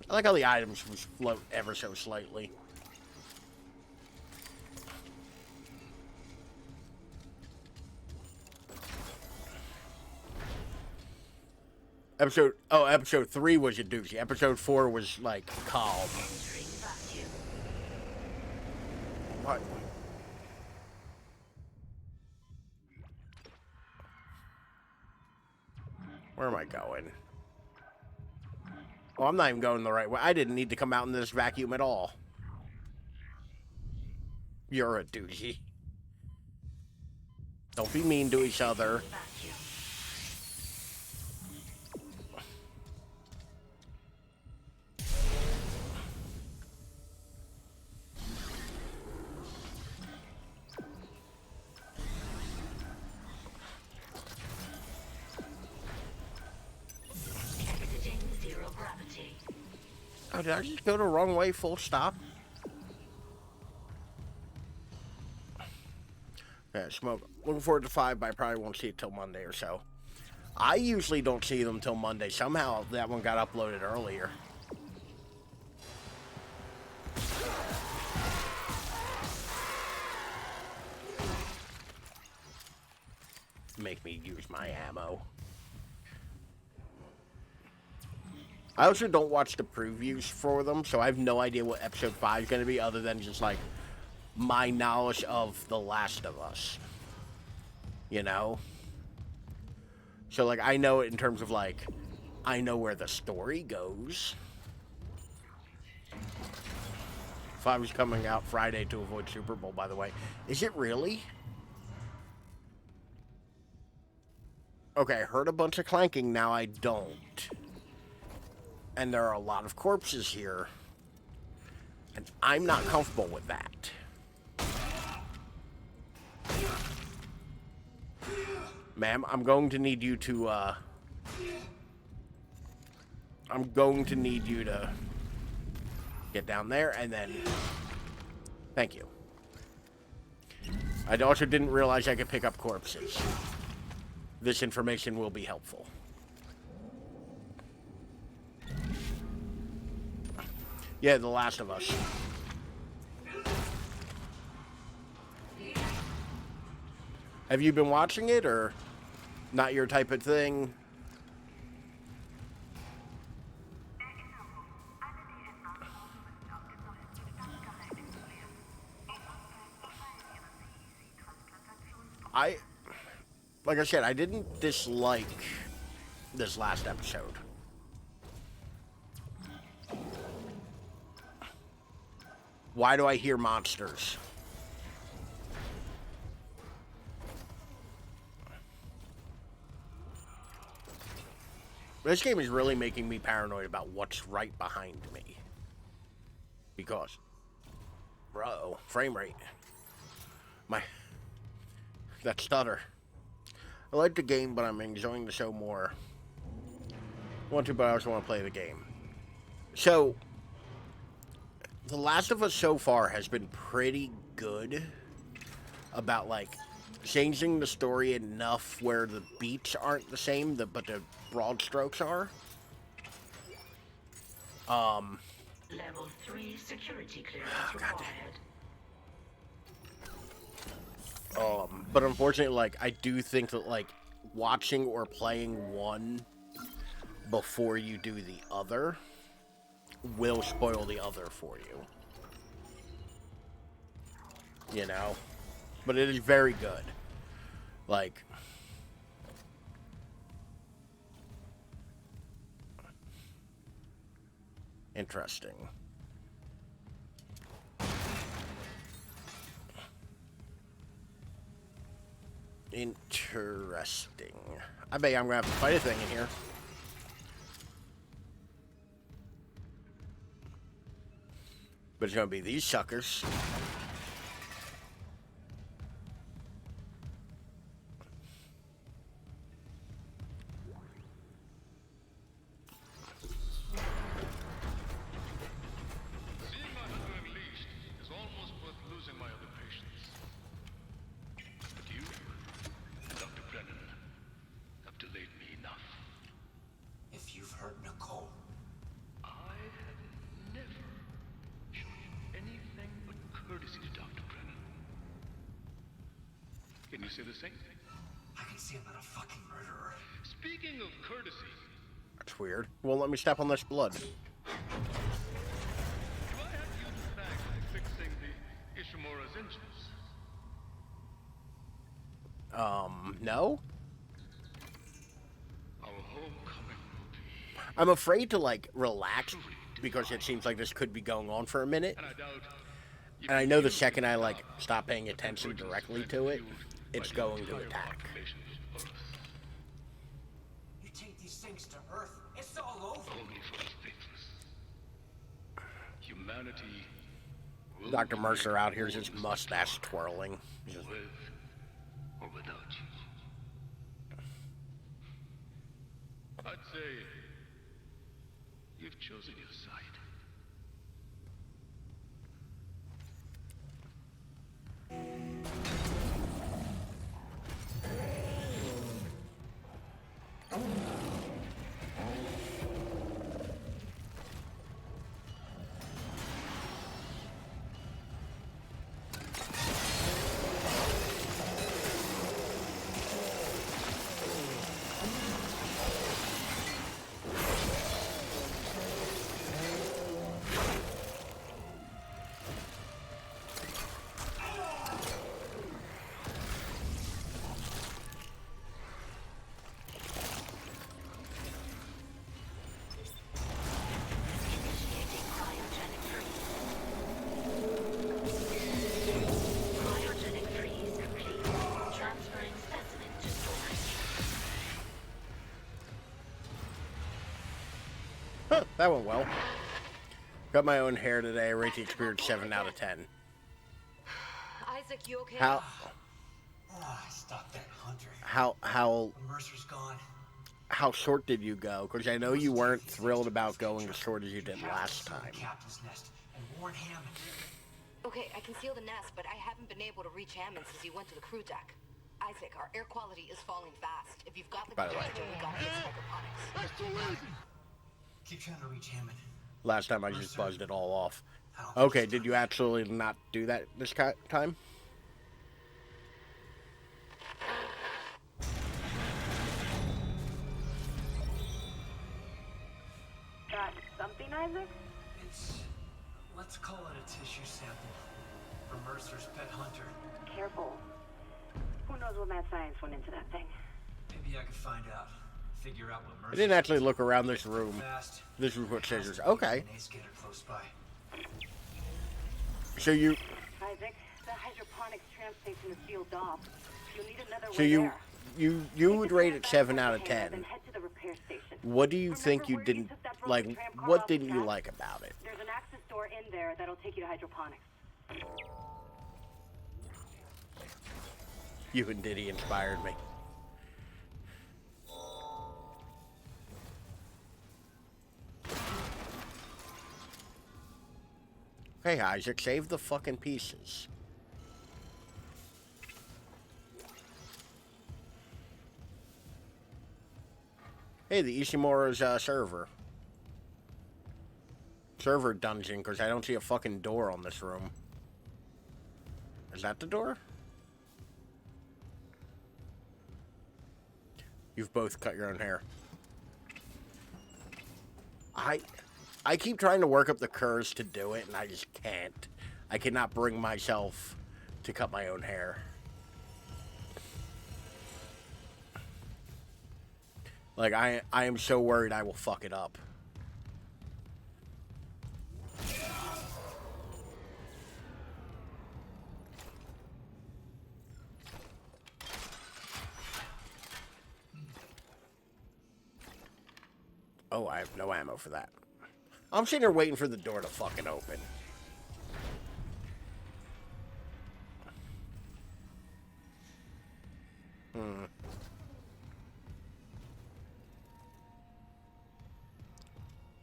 I like how the items float ever so slightly. Episode 3 was a doozy. Episode 4 was, like, calm. What? Where am I going? Oh, I'm not even going the right way. I didn't need to come out in this vacuum at all. You're a doozy. Don't be mean to each other. Oh, did I just go the wrong way full stop? Yeah, smoke. Looking forward to 5, but I probably won't see it till Monday or so. I usually don't see them till Monday. Somehow that one got uploaded earlier. Make me use my ammo. I also don't watch the previews for them, so I have no idea what episode 5 is going to be other than just, like, my knowledge of The Last of Us. You know? So, like, I know it in terms of, like, I know where the story goes. 5 is coming out Friday to avoid Super Bowl, by the way. Is it really? Okay, I heard a bunch of clanking, now I don't. And there are a lot of corpses here. And I'm not comfortable with that. Ma'am, I'm going to need you to, I'm going to need you to get down there and then... Thank you. I also didn't realize I could pick up corpses. This information will be helpful. Yeah, The Last of Us. Have you been watching it, or not your type of thing? Like I said, I didn't dislike this last episode. Why do I hear monsters? This game is really making me paranoid about what's right behind me. Because, bro, frame rate. That stutter. I like the game, but I'm enjoying the show more. I want to, but I also want to play the game. So, The Last of Us so far has been pretty good about, like, changing the story enough where the beats aren't the same, but the broad strokes are. Level 3 security clearance required. But unfortunately, like, I do think that, like, watching or playing one before you do the other will spoil the other for you. You know? But it is very good. Like, interesting. Interesting. I bet I'm gonna have to fight a thing in here. But it's gonna be these suckers. Seeing my hunter unleashed is almost worth losing my other patients. But you, Dr. Brennan, have delayed me enough. If you've hurt Nicole, I have never shown you anything but courtesy to Dr. Brennan. Can you say the same? I can see I'm not a fucking murderer. Speaking of courtesy, That's weird. Won't let me step on this blood. do I have you tagged for fixing the Ishimura's engines? No? Our homecoming will be, I'm afraid to, like, relax because it seems like this could be going on for a minute. and I doubt And I know the second I, like, stop paying attention directly to it, it's going to attack. You take these things to Earth, it's all over. Only for the faithless. Humanity will Dr. Mercer out here is his mustache twirling. He's just- with or without you. I'd say you've chosen your side. Cryogenic freeze complete. Transferring specimen to storage. Huh, that went well. Got my own hair today. I rate the experience 7 out of 10. Isaac, you okay? How Stop that hunter. how Mercer's gone. how short did you go? Because I know you weren't thrilled about going as short as you did last time. Captain's nest and warn Hammond. Okay, I can seal the nest, but I haven't been able to reach Hammond since he went to the crew deck. Isaac, our air quality is falling fast. If you've got the By the way. connection, we got this hydroponics. Keep trying to reach Hammond. Last time I just buzzed it all off. Okay, did you actually not do that this time? Got something, Isaac? Let's call it a tissue sample from Mercer's pet hunter. Careful. Who knows what mad science went into that thing? Maybe I could find out. Figure out what I Mercer. didn't actually look around this room. Fast. This is what scissors. Okay. DNA scanner close by. So you Isaac, the hydroponics tram station is sealed off. You'll need another so way you there. you would rate it 7 out of Then 10. head to the repair station. What do you think you Remember where didn't took that broken like? tram car What off the didn't you track? like about it? There's an access door in there that'll take you to hydroponics. You and Diddy inspired me. Hey Isaac, save the fucking pieces. Hey, the Ishimura's server. server dungeon because I don't see a fucking door on this room. Is that the door? You've both cut your own hair. I keep trying to work up the courage to do it, and I just can't. I cannot bring myself to cut my own hair. Like, I am so worried I will fuck it up. Oh, I have no ammo for that. I'm sitting here waiting for the door to fucking open.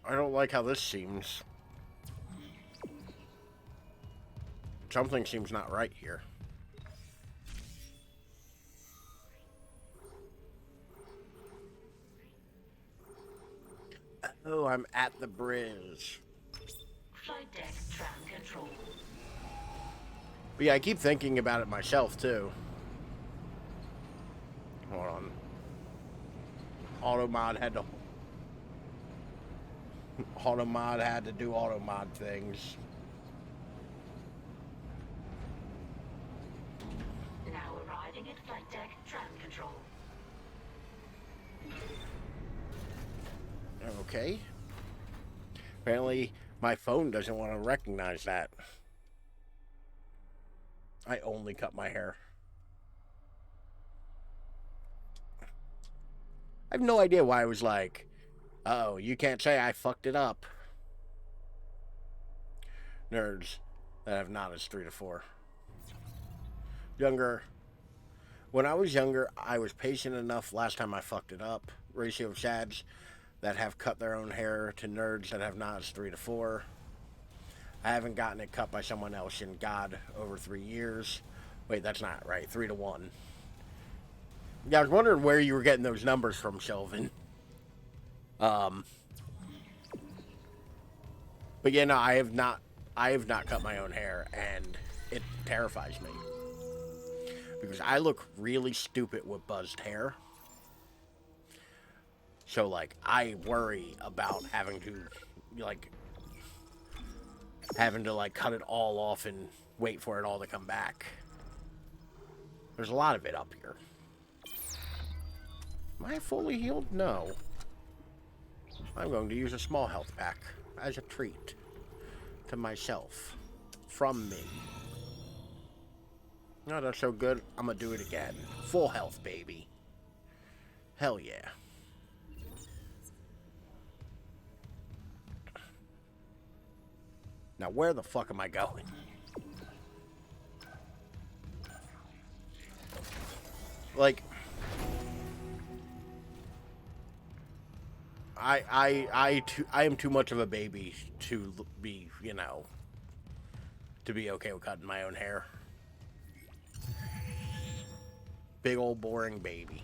I don't like how this seems. Something seems not right here. Oh, I'm at the bridge. Flight deck tram control. But yeah, I keep thinking about it myself, too. Hold on. Automod had to... Automod had to do Automod things. Now arriving at flight deck tram control. Okay. Apparently, my phone doesn't want to recognize that. I only cut my hair. I have no idea why I was like, oh, you can't say I fucked it up. Nerds that have not as 3 to 4. Younger. When I was younger, I was patient enough last time I fucked it up. Ratio of Shads that have cut their own hair to nerds that have not as 3 to 4. I haven't gotten it cut by someone else in God over 3 years. Wait, that's not right. 3 to 1. Yeah, I was wondering where you were getting those numbers from, Shelvin. But yeah, no, I have not cut my own hair, and it terrifies me. Because I look really stupid with buzzed hair. So, like, I worry about having to cut it all off and wait for it all to come back. There's a lot of it up here. Am I fully healed? No. I'm going to use a small health pack as a treat to myself. From me. No, that's so good. I'm going to do it again. Full health, baby. Hell yeah. Now, where the fuck am I going? Like... I am too much of a baby to be, you know, to be okay with cutting my own hair. Big old boring baby.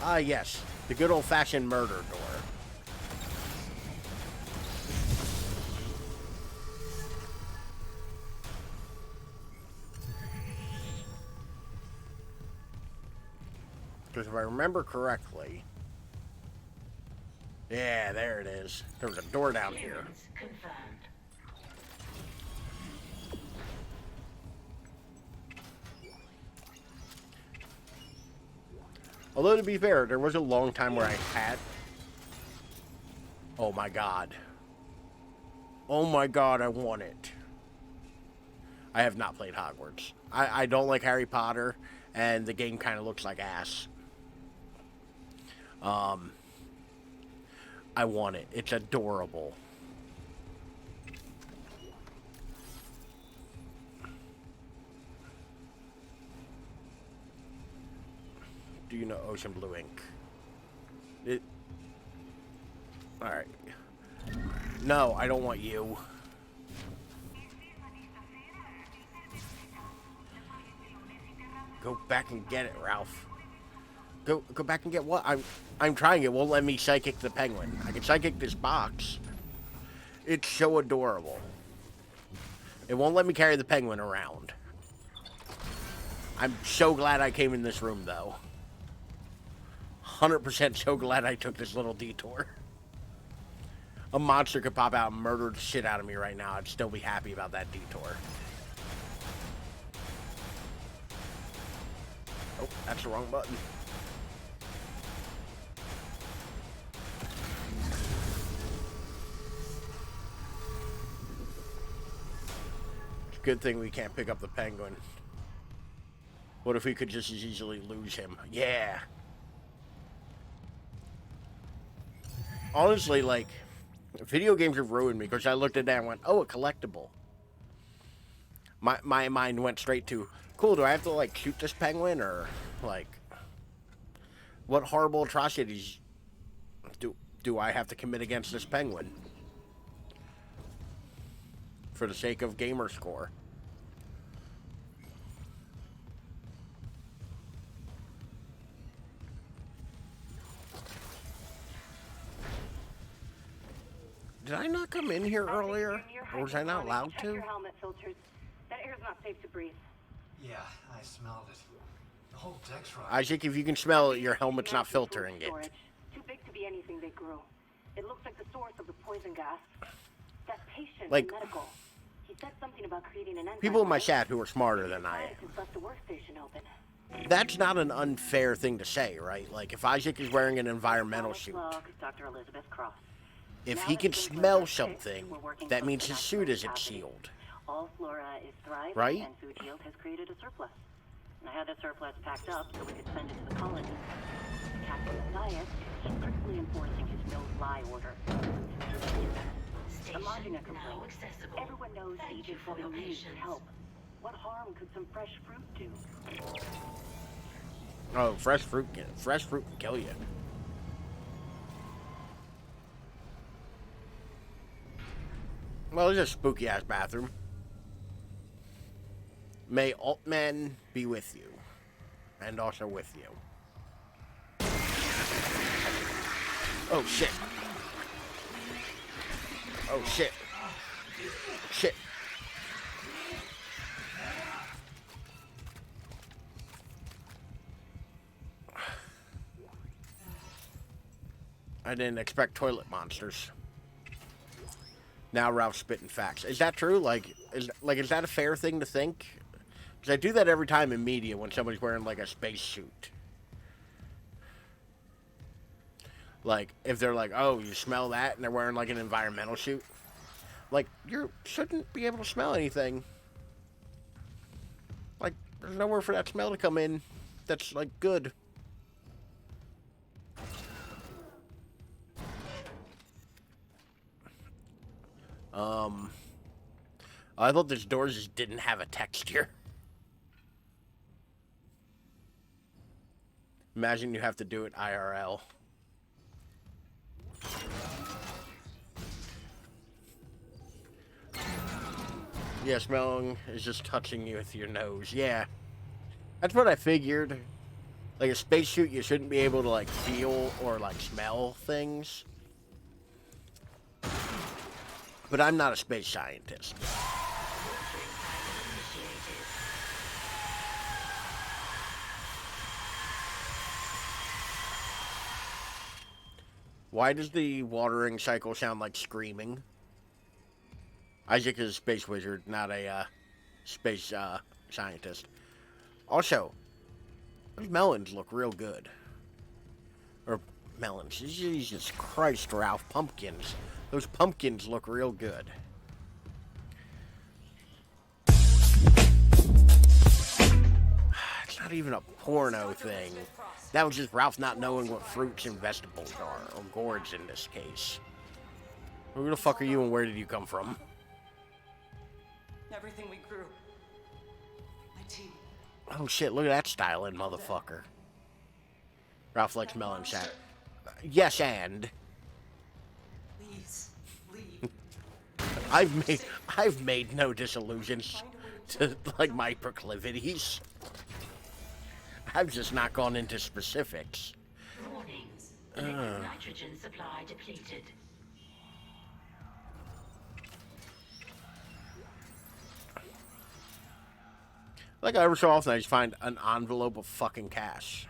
Ah, yes. The good old-fashioned murder door. Because if I remember correctly... Yeah, there it is. There was a door down here. Confirmed. Although, to be fair, there was a long time where I had... Oh my god. Oh my god, I want it. I have not played Hogwarts. I don't like Harry Potter, and the game kind of looks like ass. I want it. It's adorable. Do you know Ocean Blue ink? It... Alright. No, I don't want you. Go back and get it, Ralph. Go back and get what? I'm trying. It won't let me psychic the penguin. I can psychic this box. It's so adorable. It won't let me carry the penguin around. I'm so glad I came in this room, though. 100% so glad I took this little detour. A monster could pop out and murder the shit out of me right now. I'd still be happy about that detour. Oh, that's the wrong button. It's a good thing we can't pick up the penguin. What if we could just as easily lose him? Yeah. Honestly, like, video games have ruined me because I looked at that and went, oh, a collectible. My mind went straight to, cool, do I have to, like, shoot this penguin? Or, like, what horrible atrocities do I have to commit against this penguin? For the sake of gamer score. Did I not come in here earlier? Or was I not allowed Check to? your helmet filters. That air's not safe to breathe. Yeah, I smelled it. The whole deck's right. Isaac, if you can smell it, your helmet's not filtering it. Too big to be anything they grew. It looks like the source of the poison gas. That patient Like, in medical. He said something about creating an enzyme. people in my chat who are smarter than I am. Scientists left the workstation open. That's not an unfair thing to say, right? Like, if Isaac is wearing an environmental suit, Dr. Elizabeth Cross. if he can smell something, that means his suit isn't sealed. All flora is thriving, Right? and food yield has created a surplus. And I had the surplus packed up so we could send it to the colony. The captain's diet is strictly enforcing his no-fly order. Imagine a complaint. Everyone knows Egypt doesn't need help. What harm could some fresh fruit do? Oh, fresh fruit can kill you. Well, it's a spooky ass bathroom. May Altman be with you, and also with you. Oh shit! Oh shit! Shit! I didn't expect toilet monsters. Now Ralph's spitting facts. Is that true? Is that a fair thing to think? Because I do that every time in media when somebody's wearing, like, a space suit. Like, if they're like, oh, you smell that? And they're wearing, like, an environmental suit. Like, you shouldn't be able to smell anything. Like, there's nowhere for that smell to come in that's, like, good. I thought these doors just didn't have a texture. Imagine you have to do it IRL. Yeah, smelling is just touching you with your nose. Yeah. That's what I figured. Like a spacesuit, you shouldn't be able to, like, feel or, like, smell things. But I'm not a space scientist. Why does the watering cycle sound like screaming? Isaac is a space wizard, not a space scientist. Also, those melons look real good. Or melons. Jesus Christ, Ralph. Pumpkins. Those pumpkins look real good. It's not even a porno thing. That was just Ralph not knowing what fruits and vegetables are, or gourds in this case. Who the fuck are you and where did you come from? Everything we grew. My team. Oh shit, look at that styling motherfucker. Ralph likes melon chat. Yes, and Please, leave. I've made no disillusions to, like, my proclivities. I've just not gone into specifics. Warning. Liquid nitrogen supply depleted. Like every so often, I just find an envelope of fucking cash.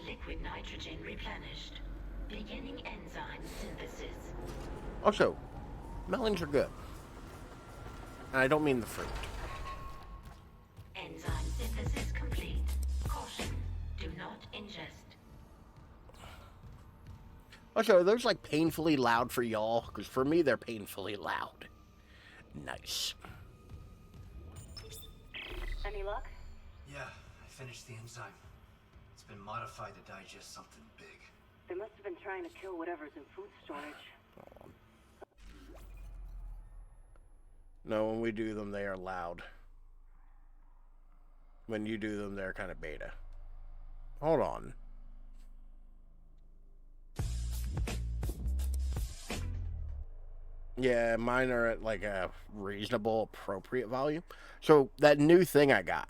Liquid nitrogen replenished. Beginning enzyme synthesis. Also, melons are good. And I don't mean the fruit. Enzyme synthesis complete. Caution. Do not ingest. Also, are those like painfully loud for y'all? Because for me, they're painfully loud. Nice. Any luck? Yeah, I finished the enzyme. It's been modified to digest something big. They must have been trying to kill whatever's in food storage. No, when we do them, they are loud. When you do them, they're kind of beta. Hold on. Yeah, mine are at like a reasonable, appropriate volume. So that new thing I got,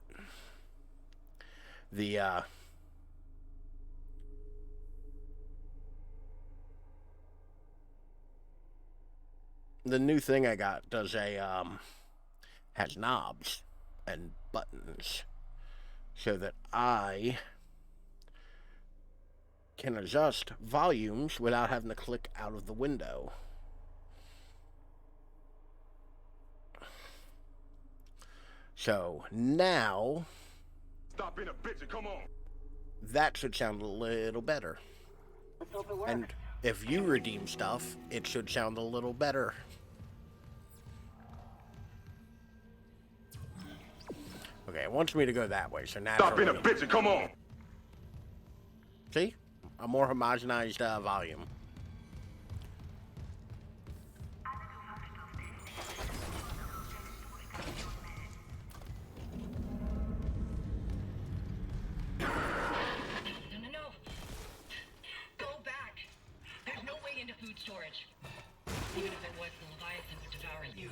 the new thing I got does a has knobs and buttons, so that I can adjust volumes without having to click out of the window. So now, Stop being a bitch and come on. That should sound a little better. Let's hope it works. And if you redeem stuff, it should sound a little better. Okay, it wants me to go that way, so naturally... Stop being a bitch and come on. See? A more homogenized volume. No. Go back. There's no way into food storage. Even if it was, the Leviathan would devour you.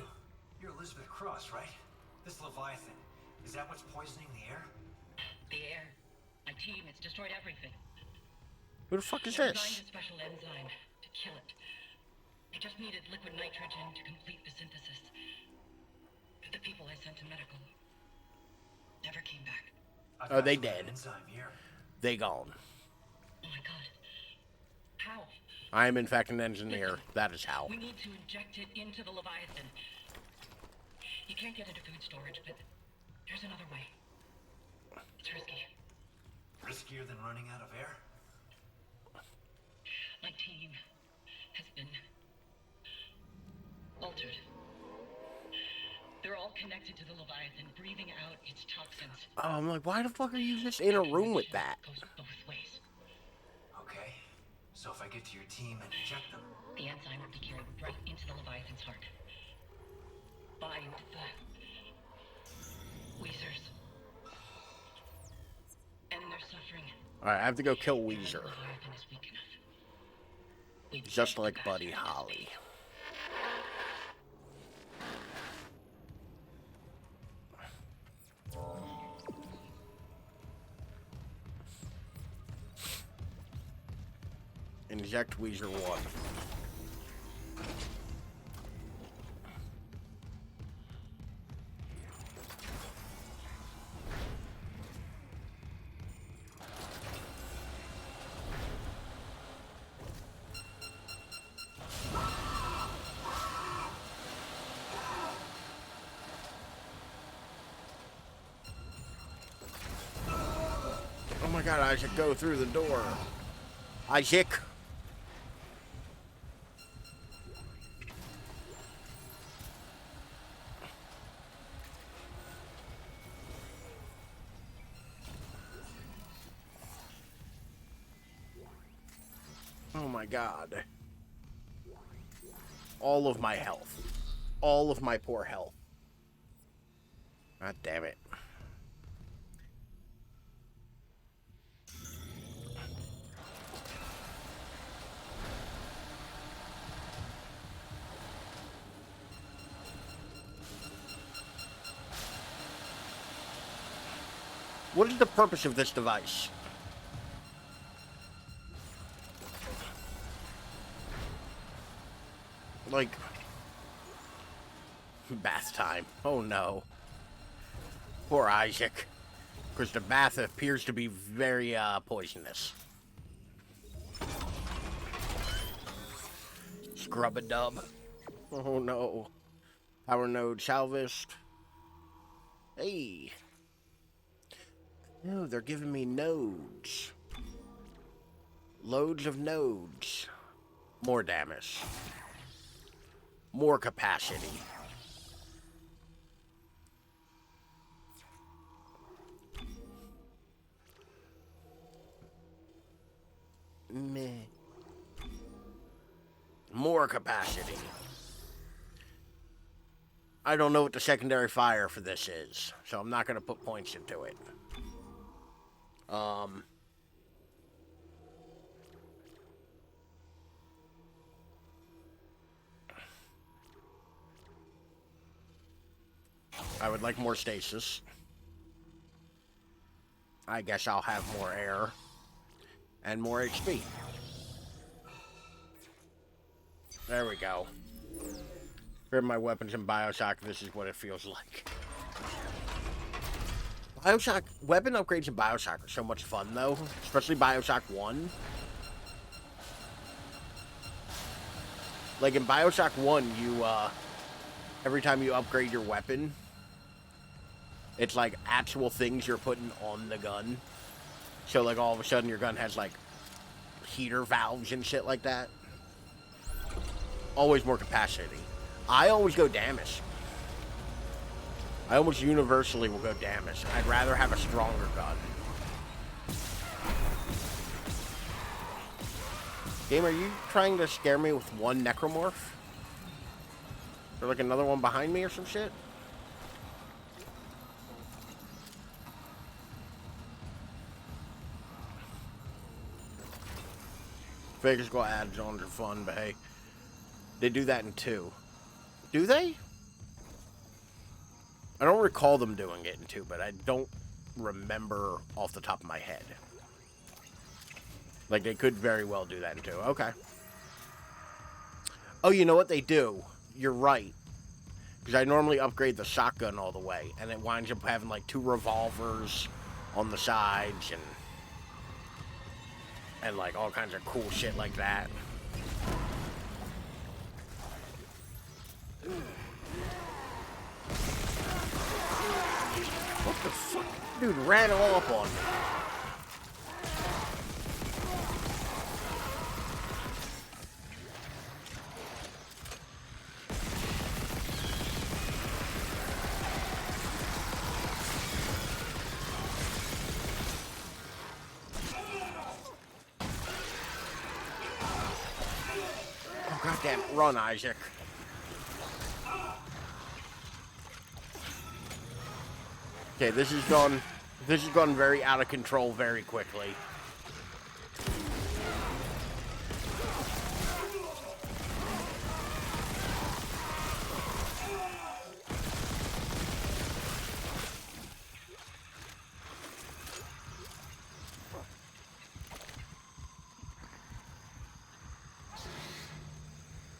You're Elizabeth Cross, right? This Leviathan, is that what's poisoning the air? The air. My team, it's destroyed everything. Who the fuck is Designed this? a special enzyme to kill it. They just needed liquid nitrogen to complete the synthesis. The people I sent to medical never came back. Oh, they dead. Enzyme here. They gone. Oh my god. How? I am in fact an engineer. That is how. We need to inject it into the Leviathan. You can't get into food storage, but there's another way. It's risky. Riskier than running out of air? My team has been altered. They're all connected to the Leviathan, breathing out its toxins. Oh, I'm like, why the fuck are you just in a room with that? Goes both ways. Okay. So if I get to your team and inject them... The enzyme would be carried right into the Leviathan's heart. Bind the Weezers. And they're suffering. Alright, I have to go kill Weezer. The Leviathan is weak enough. We Just break like the Buddy bastard into Holly. space. Inject Weezer 1. Oh my god, I should go through the door. Isaac. Oh my god. All of my health. All of my poor health. God damn it. What is the purpose of this device? Like, bath time. Oh no. Poor Isaac. Because the bath appears to be very poisonous. Scrub-a-dub. Oh no. Power node salvaged. Hey. No, they're giving me nodes. Loads of nodes. More damage. More capacity. Meh. More capacity. I don't know what the secondary fire for this is, so I'm not going to put points into it. I would like more stasis. I guess I'll have more air. And more HP. There we go. Grab my weapons in Bioshock. This is what it feels like. Bioshock, weapon upgrades in Bioshock are so much fun, though. Especially Bioshock 1. Like, in Bioshock 1, you, every time you upgrade your weapon, it's, like, actual things you're putting on the gun. So, like, all of a sudden your gun has, like, heater valves and shit like that. Always more capacity. I always go damage. I almost universally will go damage. I'd rather have a stronger gun. Game, are you trying to scare me with one necromorph? Or like another one behind me or some shit? Vegas go add-ons are fun, but hey, they do that in 2. Do they? I don't recall them doing it in 2, but I don't remember off the top of my head. Like, they could very well do that in 2. Okay. Oh, you know what they do? You're right. Because I normally upgrade the shotgun all the way, and it winds up having, like, 2 revolvers on the sides, and like, all kinds of cool shit like that. What the fuck? Dude ran all up on me. Oh, goddamn. Run, Isaac. Okay, this has gone very out of control very quickly.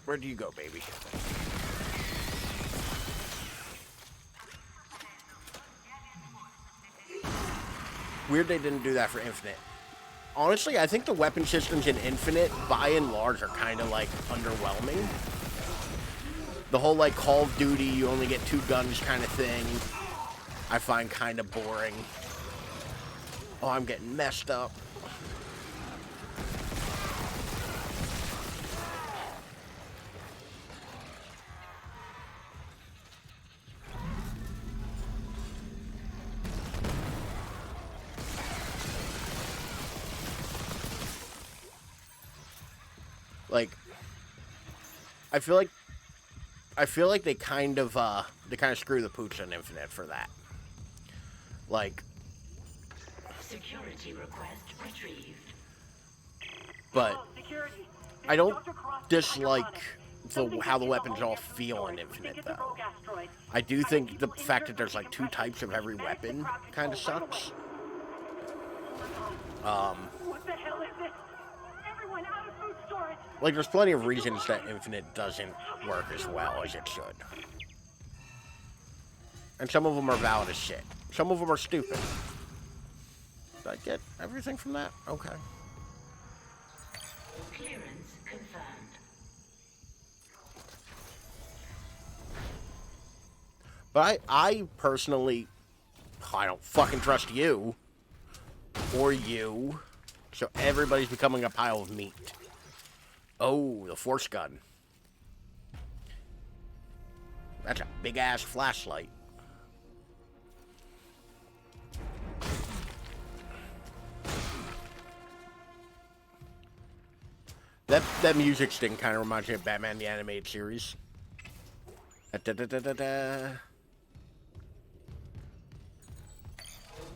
Where do you go, baby? Weird they didn't do that for Infinite. Honestly, I think the weapon systems in Infinite, by and large, are kind of, like, underwhelming. The whole, like, Call of Duty, you only get 2 guns kind of thing, I find kind of boring. Oh, I'm getting messed up. Like, I feel like they kind of screw the pooch on Infinite for that. Like, Security request retrieved. but I don't dislike how the weapons all feel in Infinite, though. I do think the fact that there's like 2 types of every weapon kind of sucks. What the hell is this? Everyone out of food storage! Like, there's plenty of reasons that Infinite doesn't work as well as it should. And some of them are valid as shit. Some of them are stupid. Did I get everything from that? Okay. Clearance confirmed. But I personally, I don't fucking trust you. Or you. So everybody's becoming a pile of meat. Oh, the force gun. That's a big-ass flashlight. That music sting kind of reminds me of Batman the Animated Series. Da, da, da, da, da.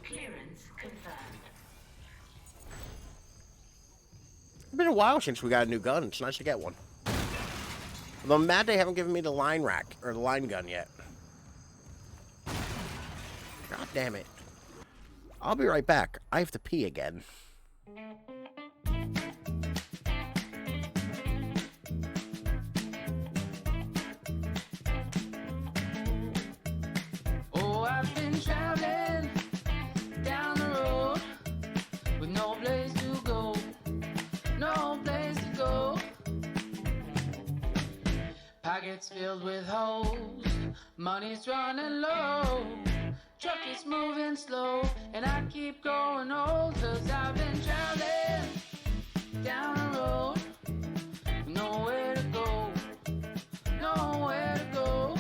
Clearance confirmed. It's been a while since we got a new gun. It's nice to get one. Although I'm mad they haven't given me the line rack, or the line gun yet. God damn it. I'll be right back. I have to pee again. Oh, I've been traveling down the road with no place to go, no place to go. Pockets filled with holes, money's running low. Truck is moving slow, and I keep going old, 'cause I've been traveling down the road with nowhere to go, nowhere to go.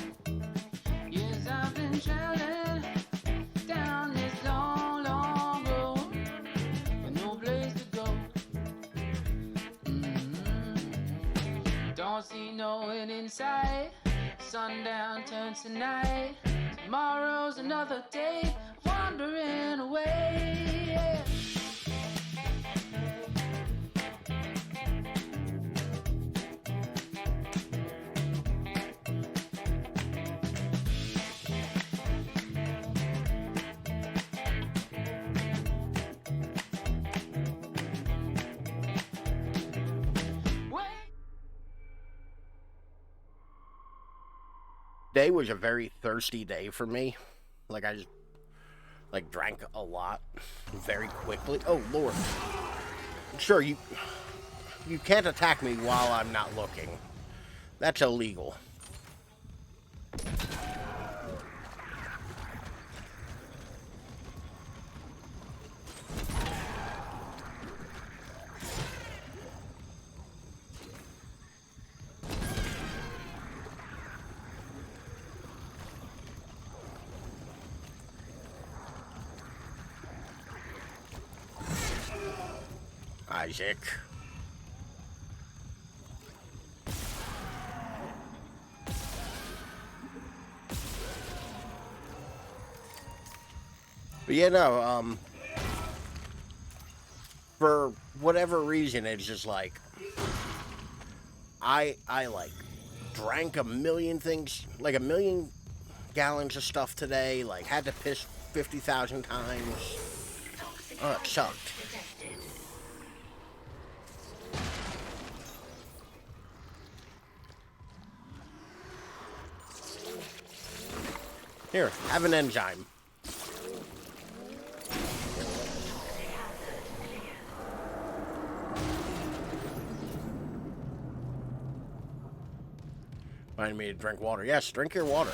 Yes, I've been traveling down this long, long road with no place to go. Don't see no end in sight. Sundown turns to night. Tomorrow's another day, wandering away. Yeah. Today was a very thirsty day for me. Like, I just, like, drank a lot very quickly. Oh, Lord. Sure, you can't attack me while I'm not looking. That's illegal. Isaac. But yeah, no, for whatever reason, it's just like, I like, drank a million things, like a million gallons of stuff today, like, had to piss 50,000 times. Oh, it sucked. Here, have an enzyme. Remind me to drink water. Yes, drink your water.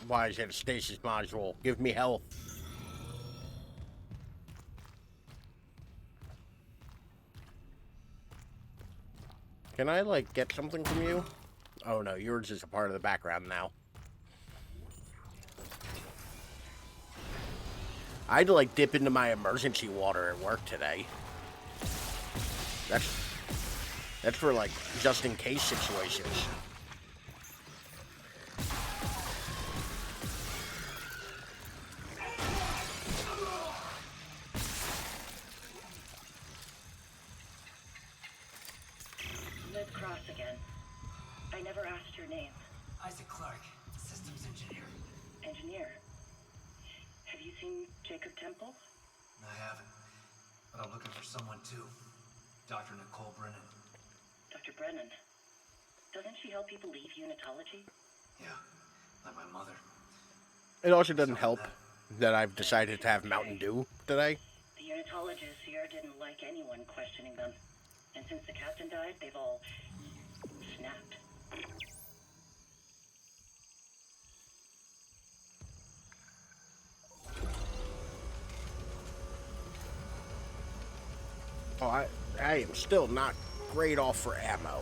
Why is it a stasis module? Give me health. Can I, like, get something from you? Oh no, yours is a part of the background now. I had to, like, dip into my emergency water at work today. That's for, like, just in case situations. Cross again. I never asked your name. Isaac Clarke, systems engineer. Engineer. Have you seen Jacob Temple? I haven't, but I'm looking for someone too. Dr. Nicole Brennan. Dr. Brennan. Doesn't she help people leave unitology? Yeah, like my mother. It also doesn't help that I've decided to have Mountain Dew today. The unitologists here didn't like anyone questioning them. And since the captain died, they've all snapped. Oh, I am still not great off for ammo.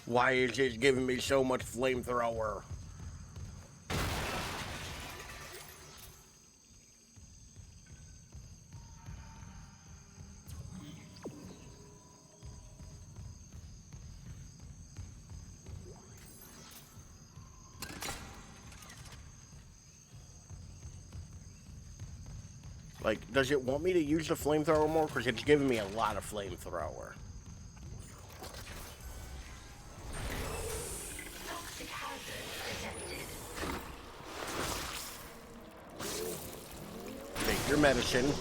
Why is it giving me so much flamethrower? Like, does it want me to use the flamethrower more? Because it's giving me a lot of flamethrower. Take your medicine.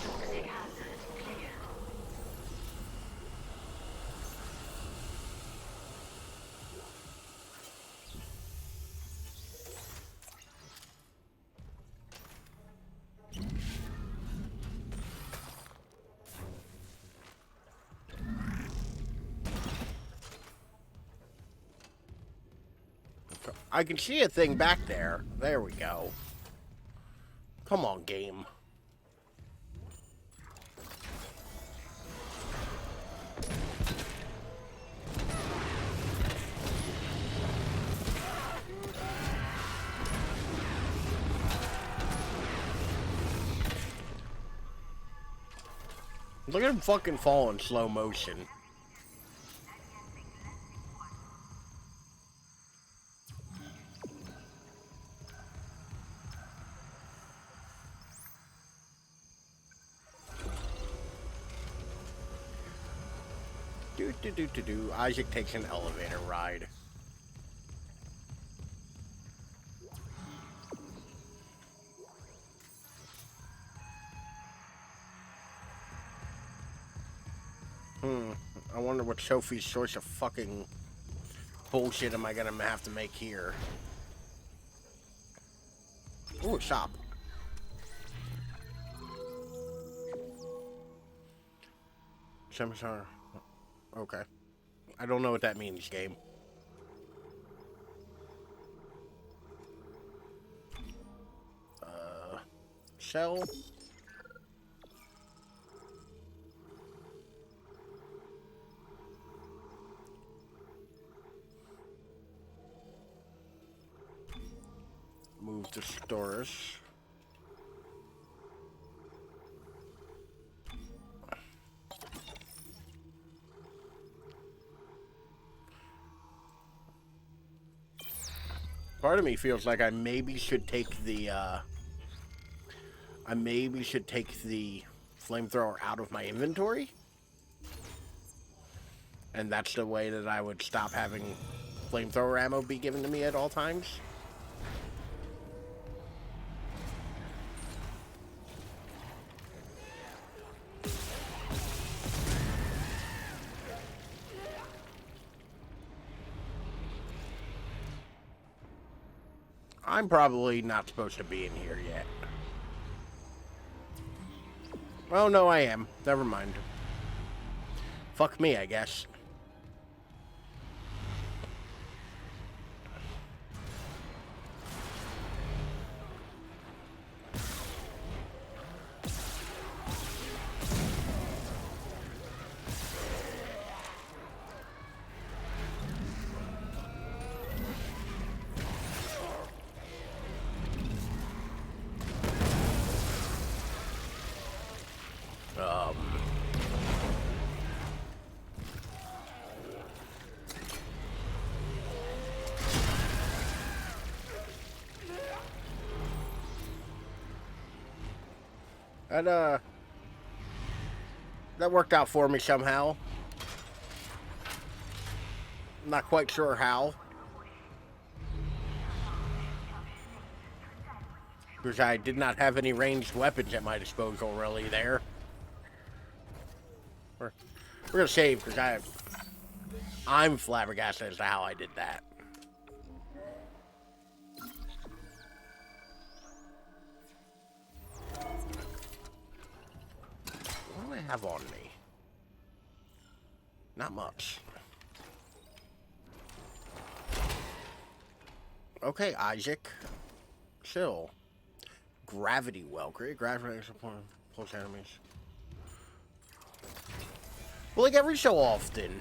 I can see a thing back there. There we go. Come on, game. Look at him fucking fall in slow motion. Isaac takes an elevator ride. I wonder what Sophie's source of fucking bullshit am I gonna have to make here. Ooh, a shop. Scimitar. Okay. I don't know what that means, game. Shell. Move to Storis. Part of me feels like I maybe should take the flamethrower out of my inventory. And that's the way that I would stop having flamethrower ammo be given to me at all times. I'm probably not supposed to be in here yet. Oh, no, I am. Never mind. Fuck me, I guess. That worked out for me somehow. Not quite sure how. Because I did not have any ranged weapons at my disposal really there. We're gonna save because I'm flabbergasted as to how I did that. What do I have on me? Not much. Okay, Isaac. Chill. Gravity well. Create gravity support close enemies. Well, like every so often.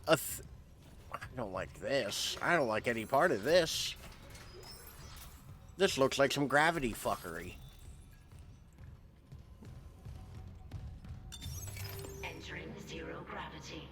I don't like this. I don't like any part of this. This looks like some gravity fuckery. Entering zero gravity.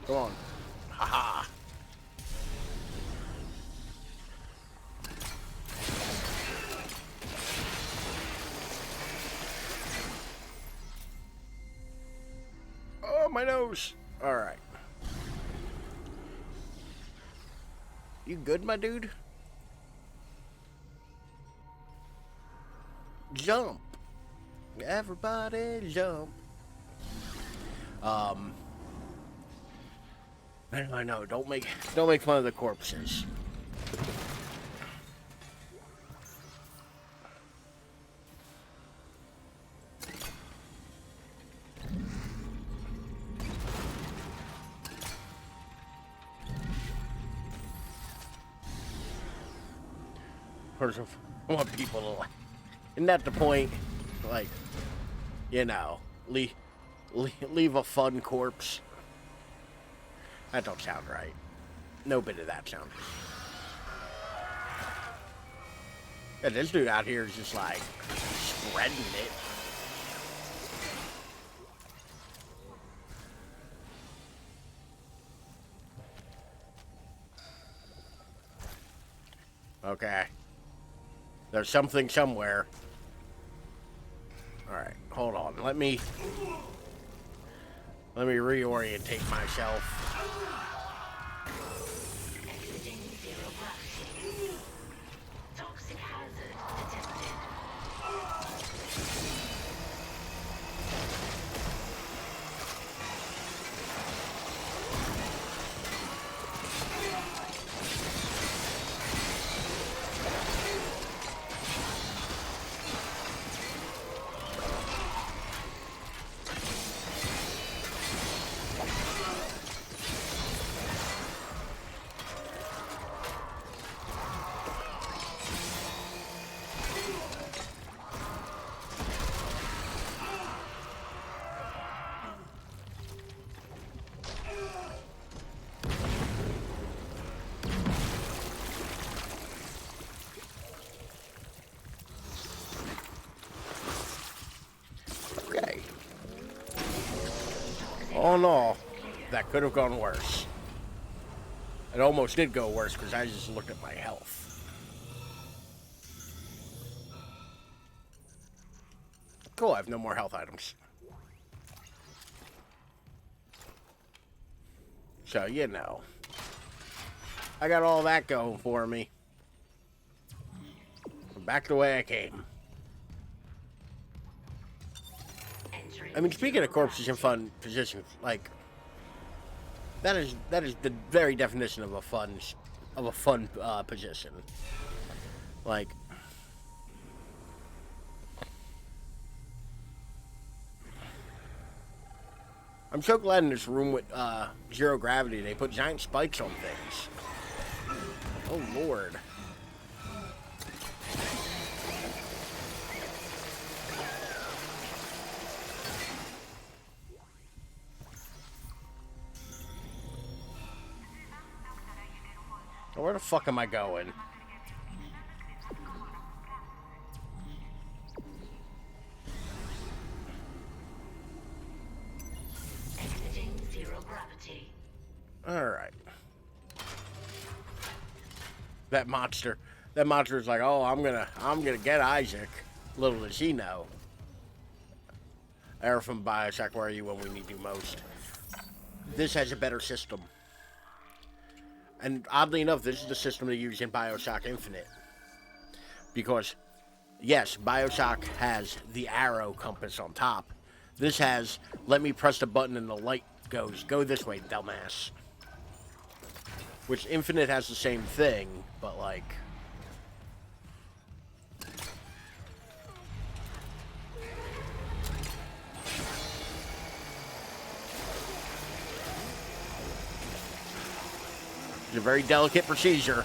Go on. Haha. Oh, my nose. All right. You good, my dude? Jump. Everybody jump. I know. Don't make fun of the corpses. I want people to like. Isn't that the point? Like, you know, leave a fun corpse. That don't sound right. No bit of that sounds right. Yeah, this dude out here is just like spreading it. Okay. There's something somewhere. Alright, hold on. Let me reorientate myself. Exiting zero gravity. Toxic hazard detected. Oh no, that could have gone worse. It almost did go worse because I just looked at my health. Cool, I have no more health items. So, you know, I got all that going for me. Back the way I came. I mean, speaking of corpses in fun positions, like that is the very definition of a fun position. Like, I'm so glad in this room with zero gravity they put giant spikes on things. Oh Lord. Where the fuck am I going? Exiting zero gravity. Alright. That monster. That monster is like, oh, I'm gonna get Isaac. Little does he know. Error from Bioshock, where are you when we need you most? This has a better system. And oddly enough, this is the system they use in Bioshock Infinite. Because, yes, Bioshock has the arrow compass on top. This has, let me press the button and the light goes, go this way, dumbass. Which Infinite has the same thing, but like... It's a very delicate procedure.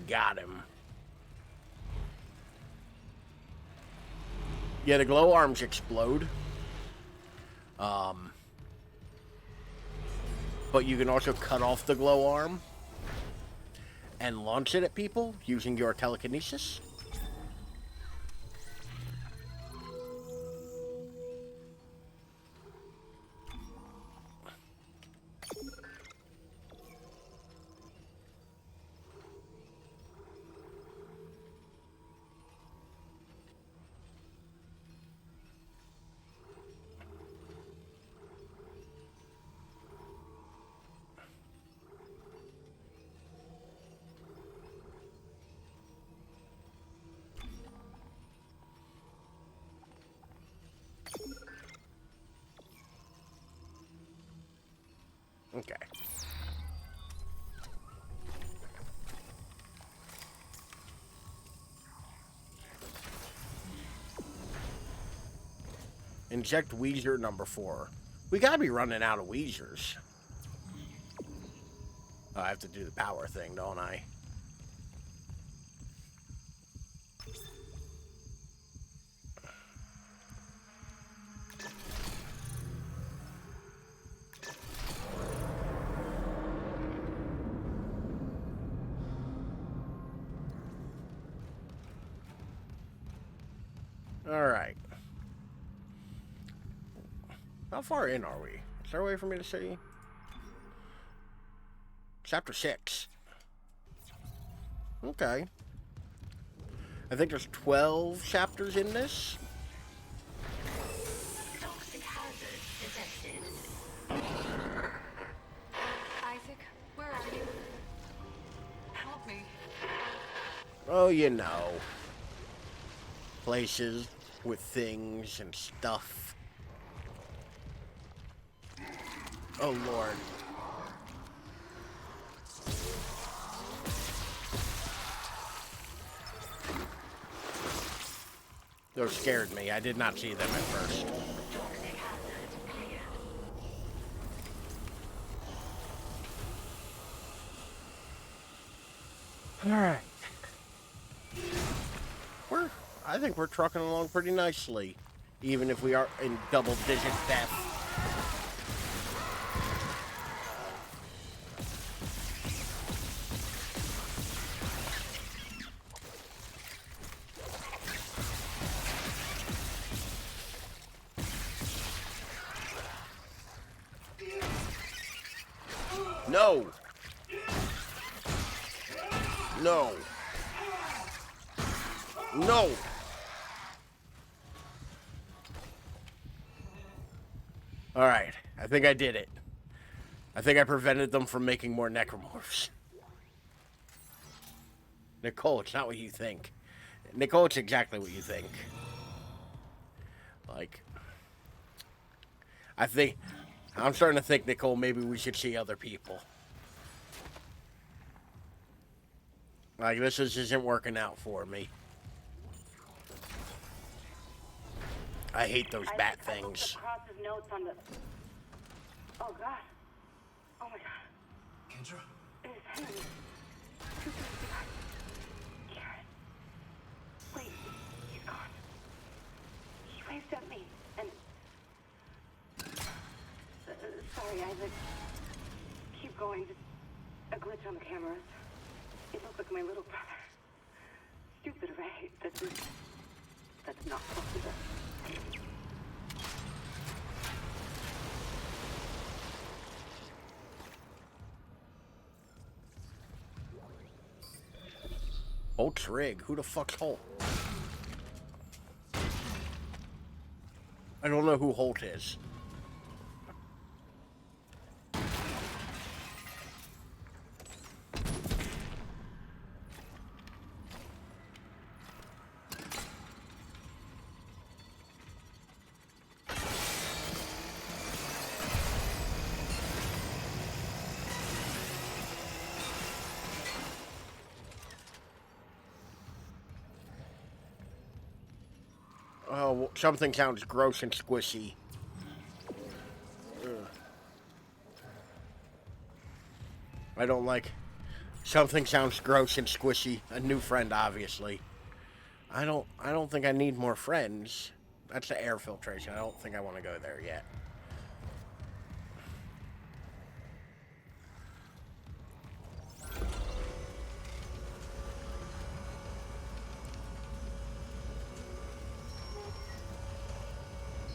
Got him. Yeah, the glow arms explode. But you can also cut off the glow arm and launch it at people using your telekinesis. Okay. Inject Weezer number 4. We gotta be running out of Weezers. Oh, I have to do the power thing, don't I? Alright. How far in are we? Is there a way for me to see? Chapter 6. Okay. I think there's 12 chapters in this. Toxic hazard detected. Isaac, where are you? Help me. Oh, you know. Places with things and stuff. Oh, Lord. Those scared me. I did not see them at first. Toxic hazard cleared. Alright. I think we're trucking along pretty nicely. Even if we are in double-digit death. No! No! No! Alright, I think I did it. I think I prevented them from making more necromorphs. Nicole, it's not what you think. Nicole, it's exactly what you think. Like, I'm starting to think, Nicole, maybe we should see other people. Like, this isn't working out for me. I hate those bat things. Across his notes on the... Oh, God. Oh, my God. Kendra? It's Henry. Garrett. fine. Just a glitch on the cameras. It looked like my little brother. Stupid, right? That's not possible. Holt's rig. Who the fuck's Holt? I don't know who Holt is. Oh, something sounds gross and squishy. Ugh. I don't like... Something sounds gross and squishy. A new friend, obviously. I don't think I need more friends. That's the air filtration. I don't think I want to go there yet.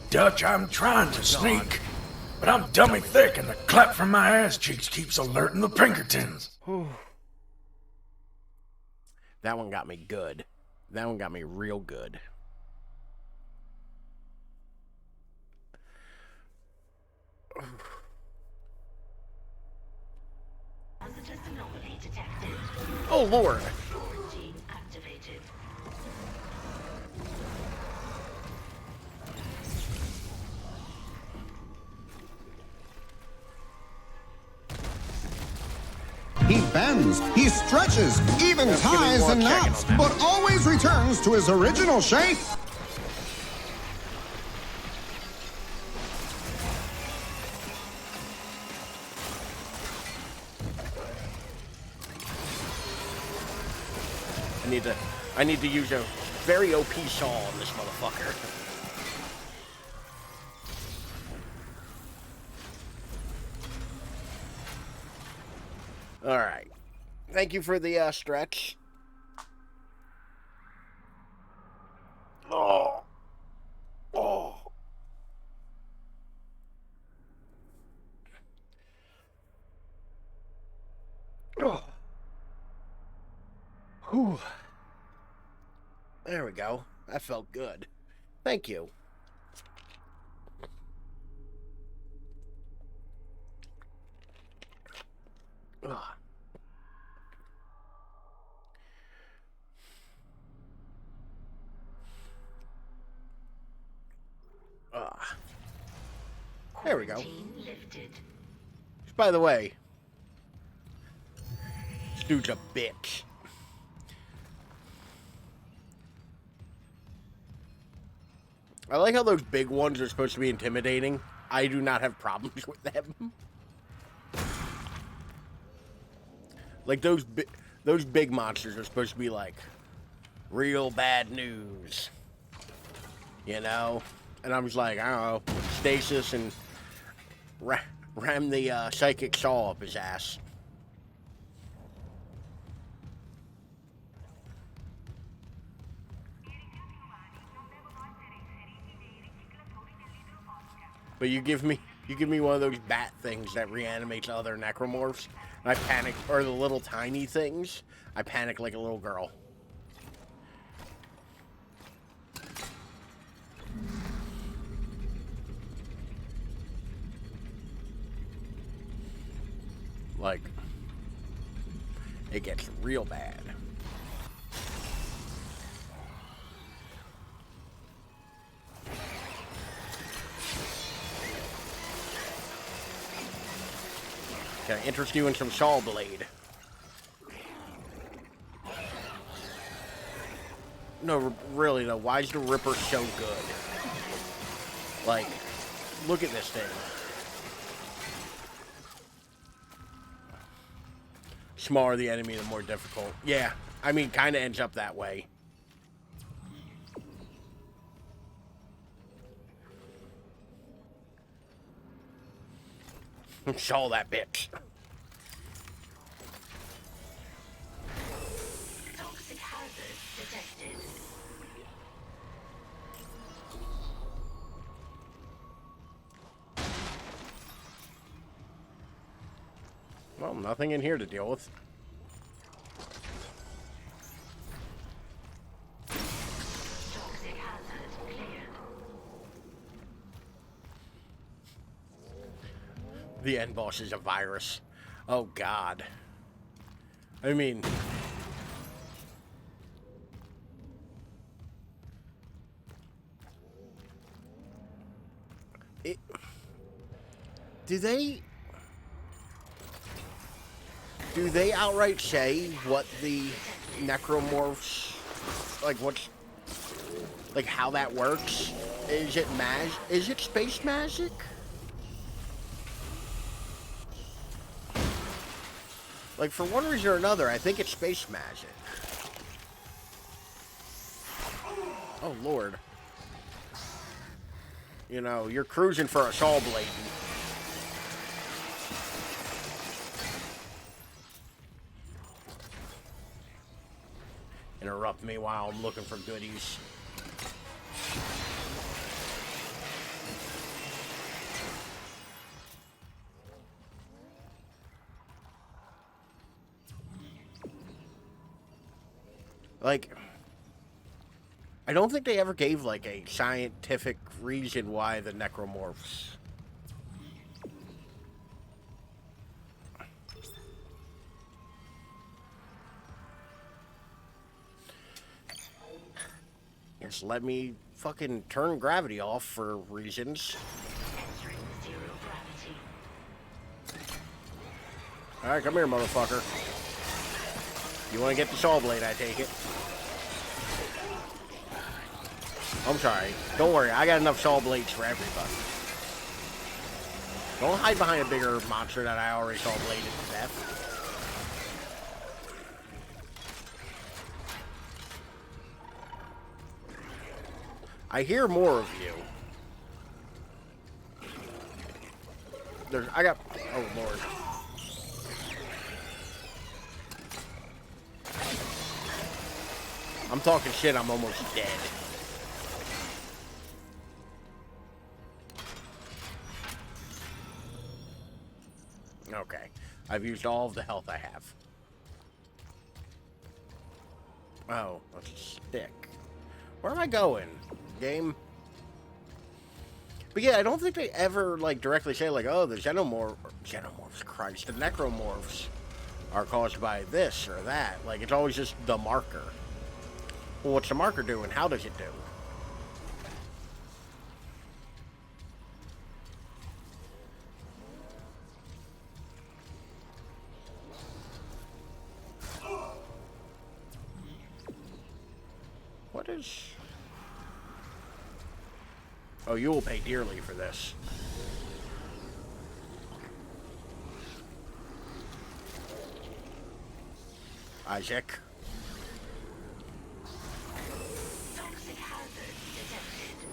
Dutch, I'm trying to sneak, but I'm dummy thick and the clap from my ass cheeks keeps alerting the Pinkertons. That one got me good. That one got me real good. Positive anomaly detected. Oh, Lord. Quarantine activated. He bends, he stretches, even ties and naps, but always returns to his original shape. I need to use a very OP saw on this motherfucker. All right. Thank you for the stretch. Oh. Oh. Oh. Whew. There we go. That felt good. Thank you. Ugh. There we go. By the way, this dude's a bitch. I like how those big ones are supposed to be intimidating. I do not have problems with them. Like those big monsters are supposed to be like real bad news, you know. And I was like, I don't know, stasis and ram the psychic saw up his ass. But you give me one of those bat things that reanimates other necromorphs, and I panic, or the little tiny things, I panic like a little girl. Like, it gets real bad. Can I interest you in some Saw Blade? No, really though, why is the Ripper so good? Like, look at this thing. Smaller the enemy, the more difficult. Yeah, I mean, kind of ends up that way. Saw that bitch. Well, nothing in here to deal with. Toxic hazard cleared. The end boss is a virus. Oh, God. I mean... Do they outright say what the necromorphs, like what's, like how that works? Is it space magic? Like for one reason or another, I think it's space magic. Oh Lord. You know, you're cruising for a saw blade. Interrupt me while I'm looking for goodies. Like, I don't think they ever gave, like, a scientific reason why the necromorphs... Just let me fucking turn gravity off for reasons. Alright, come here, motherfucker. You want to get the saw blade, I take it. I'm sorry. Don't worry, I got enough saw blades for everybody. Don't hide behind a bigger monster that I already saw bladed to death. I hear more of you. I got... Oh, Lord. I'm talking shit, I'm almost dead. Okay. I've used all of the health I have. Oh, that's a stick. Where am I going? Game? But yeah, I don't think they ever, like, directly say, like, oh, the xenomorphs, Christ, the necromorphs are caused by this or that. Like, it's always just the marker. Well, what's the marker do and how does it do? What is... Oh, you will pay dearly for this. Isaac. Toxic hazard detected.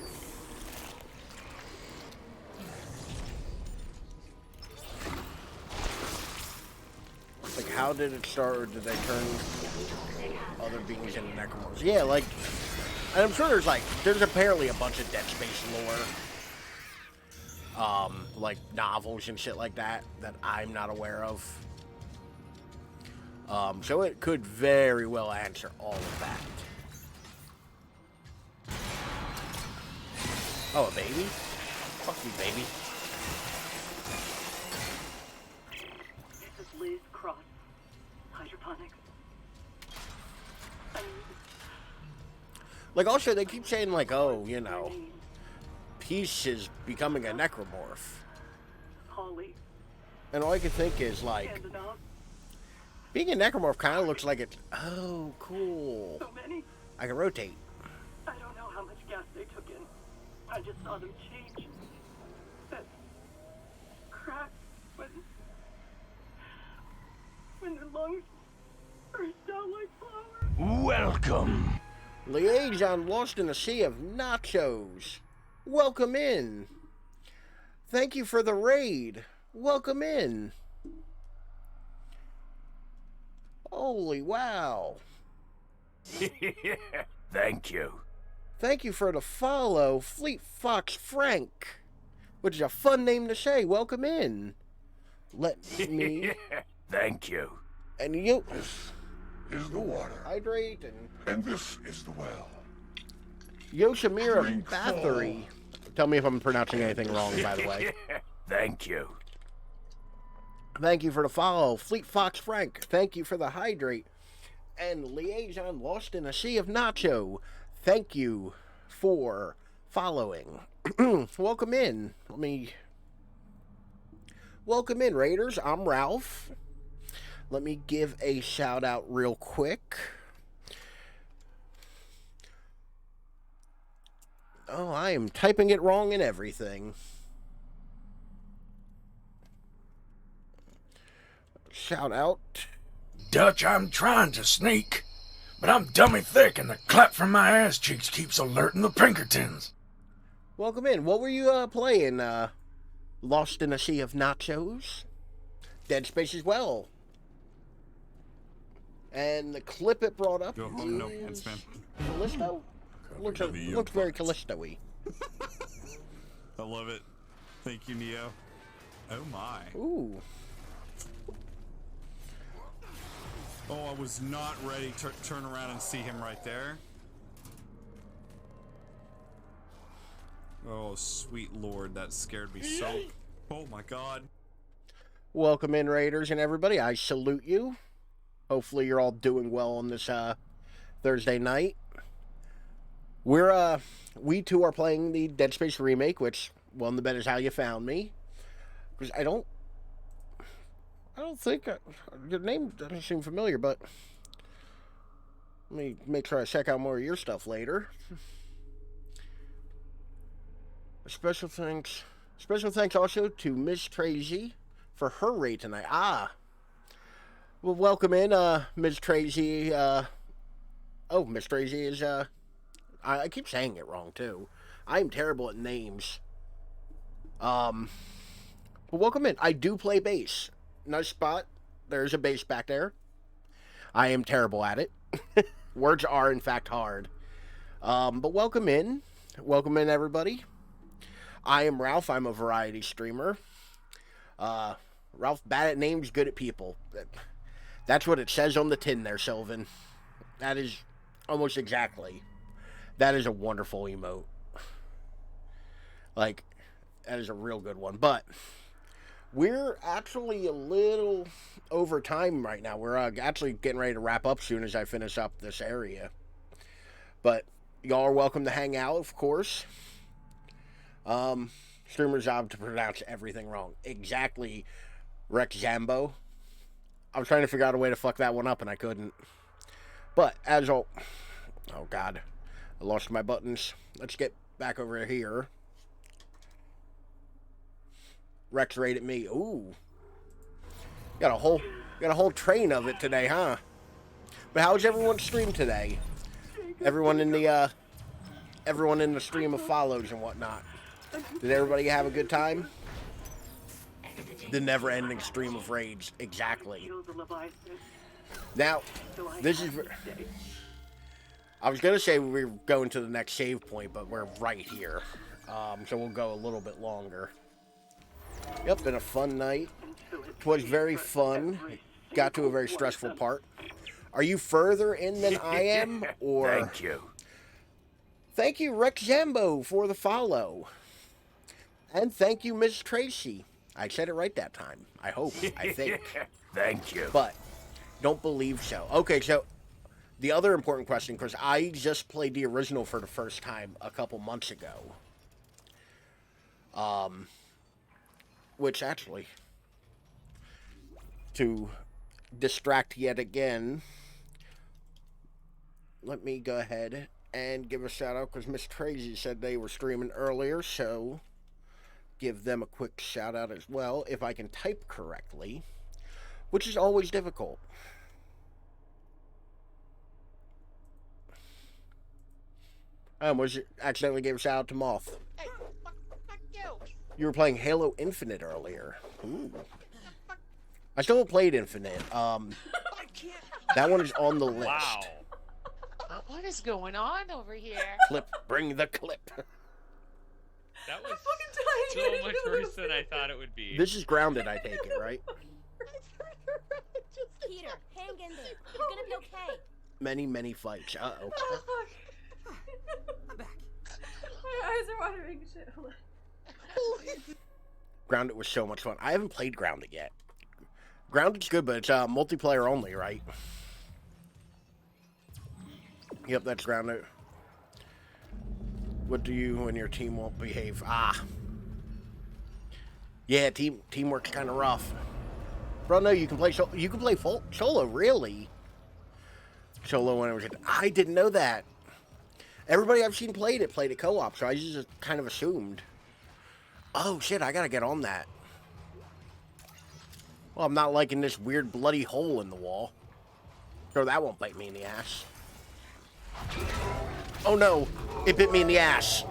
Like, how did it start, or did they turn other beings into necromorphs? Yeah, like... And I'm sure there's apparently a bunch of Dead Space lore, like novels and shit like that I'm not aware of. So it could very well answer all of that. Oh, a baby? Fuck you, baby. This is Liz Cross. Hydroponics. Like, also, they keep saying, like, oh, you know, Peace is becoming a necromorph. Holly. And all I can think is, like, being a necromorph kind of looks like it's, oh, cool. So many. I can rotate. I don't know how much gas they took in. I just saw them change. That crack when their lungs burst out like flowers. Welcome. Liaison lost in a sea of nachos. Welcome in. Thank you for the raid. Welcome in. Holy wow. Thank you. Thank you for the follow, Fleet Fox Frank. Which is a fun name to say. Welcome in. Let me... Thank you. And you... This is the water. Hydrate And this is the well. Yoshimura Drink Bathory. Tell me if I'm pronouncing anything wrong, by the way. Thank you. Thank you for the follow. Fleet Fox Frank, thank you for the hydrate. And Liaison Lost in a Sea of Nacho, thank you for following. Welcome in. Welcome in, Raiders. I'm Ralph. Let me give a shout out real quick. Oh, I am typing it wrong and everything. Shout out. Dutch, I'm trying to sneak, but I'm dummy thick and the clap from my ass cheeks keeps alerting the Pinkertons. Welcome in. What were you playing? Lost in a Sea of Nachos? Dead Space as well. And the clip it brought up is Callisto? Looks very Callisto-y. I love it. Thank you, Neo. Oh my. Ooh. Oh, I was not ready to turn around and see him right there. Oh, sweet lord, that scared me so... Oh my god. Welcome in, Raiders and everybody. I salute you. Hopefully you're all doing well on this Thursday night. We too are playing the Dead Space Remake, which won the bet is how you found me. Because I don't think your name doesn't seem familiar, but let me make sure I check out more of your stuff later. Special thanks also to Miss Tracy for her raid tonight. Well, welcome in, Miss Tracy. Miss Tracy is I keep saying it wrong too. I am terrible at names. But welcome in. I do play bass. Nice spot. There's a bass back there. I am terrible at it. Words are in fact hard. But welcome in. Welcome in, everybody. I am Ralph. I'm a variety streamer. Ralph, bad at names, good at people. That's what it says on the tin there, Sylvan. That is almost exactly. That is a wonderful emote. Like, that is a real good one. But we're actually a little over time right now. We're actually getting ready to wrap up soon as I finish up this area. But y'all are welcome to hang out, of course. Streamer's job to pronounce everything wrong. Exactly, Rex Zambo. I was trying to figure out a way to fuck that one up and I couldn't. But as oh god, I lost my buttons. Let's get back over here. Rex rated me. Ooh, got a whole train of it today, huh? But how's everyone's stream today? Everyone in the stream of follows and whatnot. Did everybody have a good time? The never-ending stream of raids, exactly. Now, this is... I was going to say we were going to the next save point, but we're right here. So we'll go a little bit longer. Yep, been a fun night. It was very fun. Got to a very stressful part. Are you further in than I am? Or... Thank you. Thank you, Rex Zambo, for the follow. And thank you, Miss Tracy. I said it right that time. I hope. I think. Thank you. But don't believe so. Okay, so the other important question, because I just played the original for the first time a couple months ago. Which actually, to distract yet again, let me go ahead and give a shout out because Miss Tracy said they were streaming earlier, so give them a quick shout out as well if I can type correctly, which is always difficult. I almost accidentally gave a shout out to Moth. Hey, fuck you. You were playing Halo Infinite earlier. Ooh. I still haven't played Infinite. That one is on the list. Wow. What is going on over here? Clip, bring the clip. That was so much worse than I thought it would be. This is Grounded, I take it, right? Peter, hang in there. You're gonna be okay. Many, many fights. Uh-oh. I'm back. My eyes are watering. Shit, hold on. Grounded was so much fun. I haven't played Grounded yet. Grounded's good, but it's multiplayer only, right? Yep, that's Grounded. What do you when your team won't behave? Ah. Yeah, teamwork's kind of rough. Bro, no, you can play solo, really? Solo when it was... I didn't know that. Everybody I've seen played it co-op, so I just kind of assumed. Oh, shit, I gotta get on that. Well, I'm not liking this weird bloody hole in the wall. So that won't bite me in the ass. Oh, no. It bit me in the ass.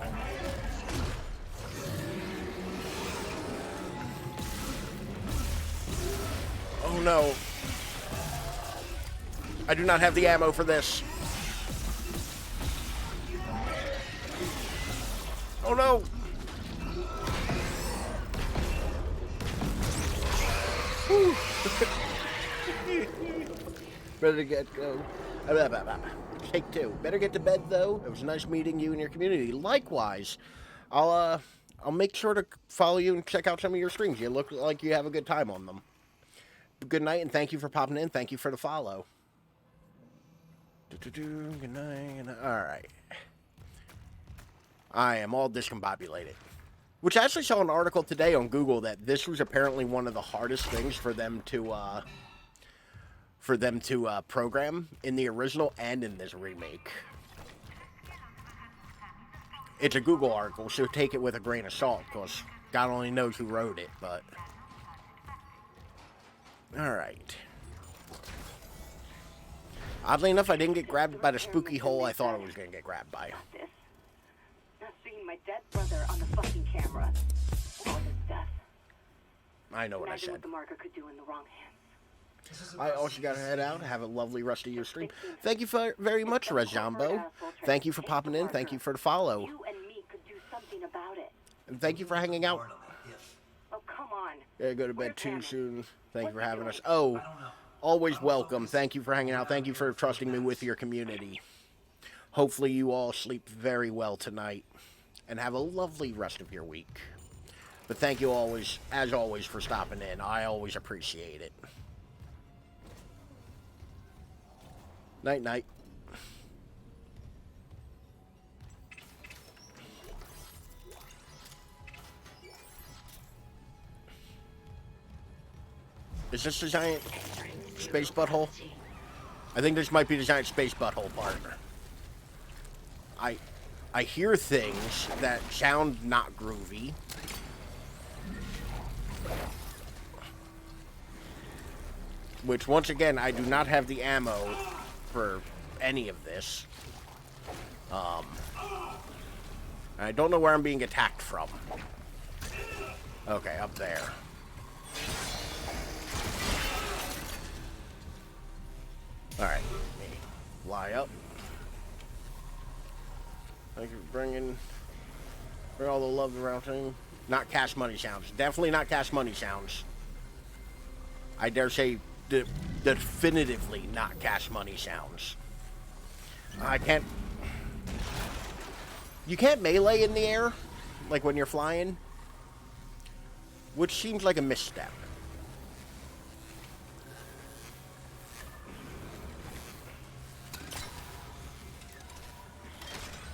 Oh, no. I do not have the ammo for this. Oh, no. Better get go. Take two. Better get to bed though. It was nice meeting you and your community. Likewise, I'll make sure to follow you and check out some of your streams. You look like you have a good time on them. Good night and thank you for popping in. Thank you for the follow. Good night. All right. I am all discombobulated. Which I actually saw an article today on Google that this was apparently one of the hardest things for them to program in the original and in this remake. It's a Google article, so take it with a grain of salt, because God only knows who wrote it, but... Alright. Oddly enough, I didn't get grabbed by the spooky hole I thought I was going to get grabbed by. Not seeing my dead brother on the fucking camera. Or his death. I know what I Imagine said. what the marker could do in the wrong hands. I also got to head out. Have a lovely rest of your stream. Thank you very much, Rejambo. Thank you for popping in. Thank you for the follow. You and me could do something about it. And thank you for hanging out. Oh, come on. Yeah, go to bed too soon. Thank you for having us. Oh, always welcome. Thank you for hanging out. Thank you for trusting me with your community. Hopefully you all sleep very well tonight and have a lovely rest of your week. But thank you always, as always, for stopping in. I always appreciate it. Night, night. Is this the giant space butthole? I think this might be the giant space butthole part. I hear things that sound not groovy. Which, once again, I do not have the ammo for any of this. I don't know where I'm being attacked from. Okay, up there. Alright, fly up. Thank you for bring all the love around thing. Not cash money sounds. Definitely not cash money sounds. I dare say definitively not cash money sounds. I can't... You can't melee in the air, like when you're flying, which seems like a misstep.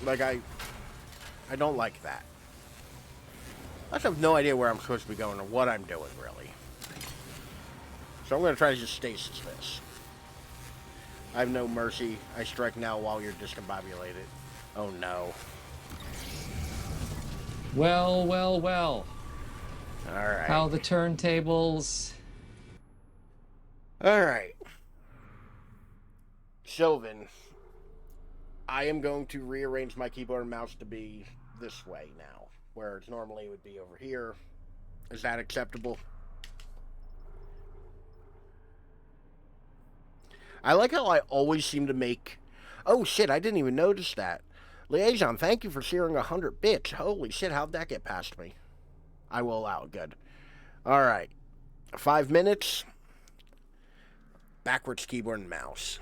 Like, I don't like that. I just have no idea where I'm supposed to be going or what I'm doing, really. So I'm going to try to just stasis this. I have no mercy. I strike now while you're discombobulated. Oh, no. Well, well, well. Alright. How the turntables... Alright. Sylvan, I am going to rearrange my keyboard and mouse to be this way now, where it's normally would be over here. Is that acceptable? I like how I always seem to make... Oh shit, I didn't even notice that. Liaison, thank you for sharing 100 bits. Holy shit, how'd that get past me? I will allow it, good. Alright. 5 minutes. backwards keyboard and mouse.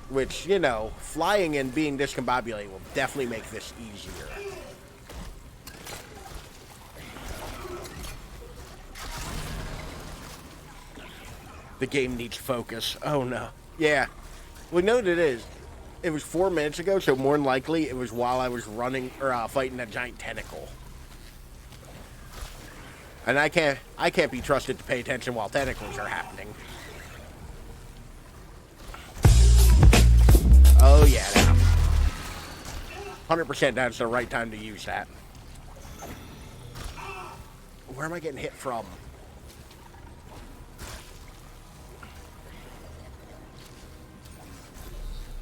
Which, you know, flying and being discombobulated will definitely make this easier. The game needs focus. Oh no. Yeah. We know what it is. It was 4 minutes ago, so more than likely it was while I was running or fighting that giant tentacle. And I can't be trusted to pay attention while tentacles are happening. Oh yeah, 100% that's the right time to use that. Where am I getting hit from?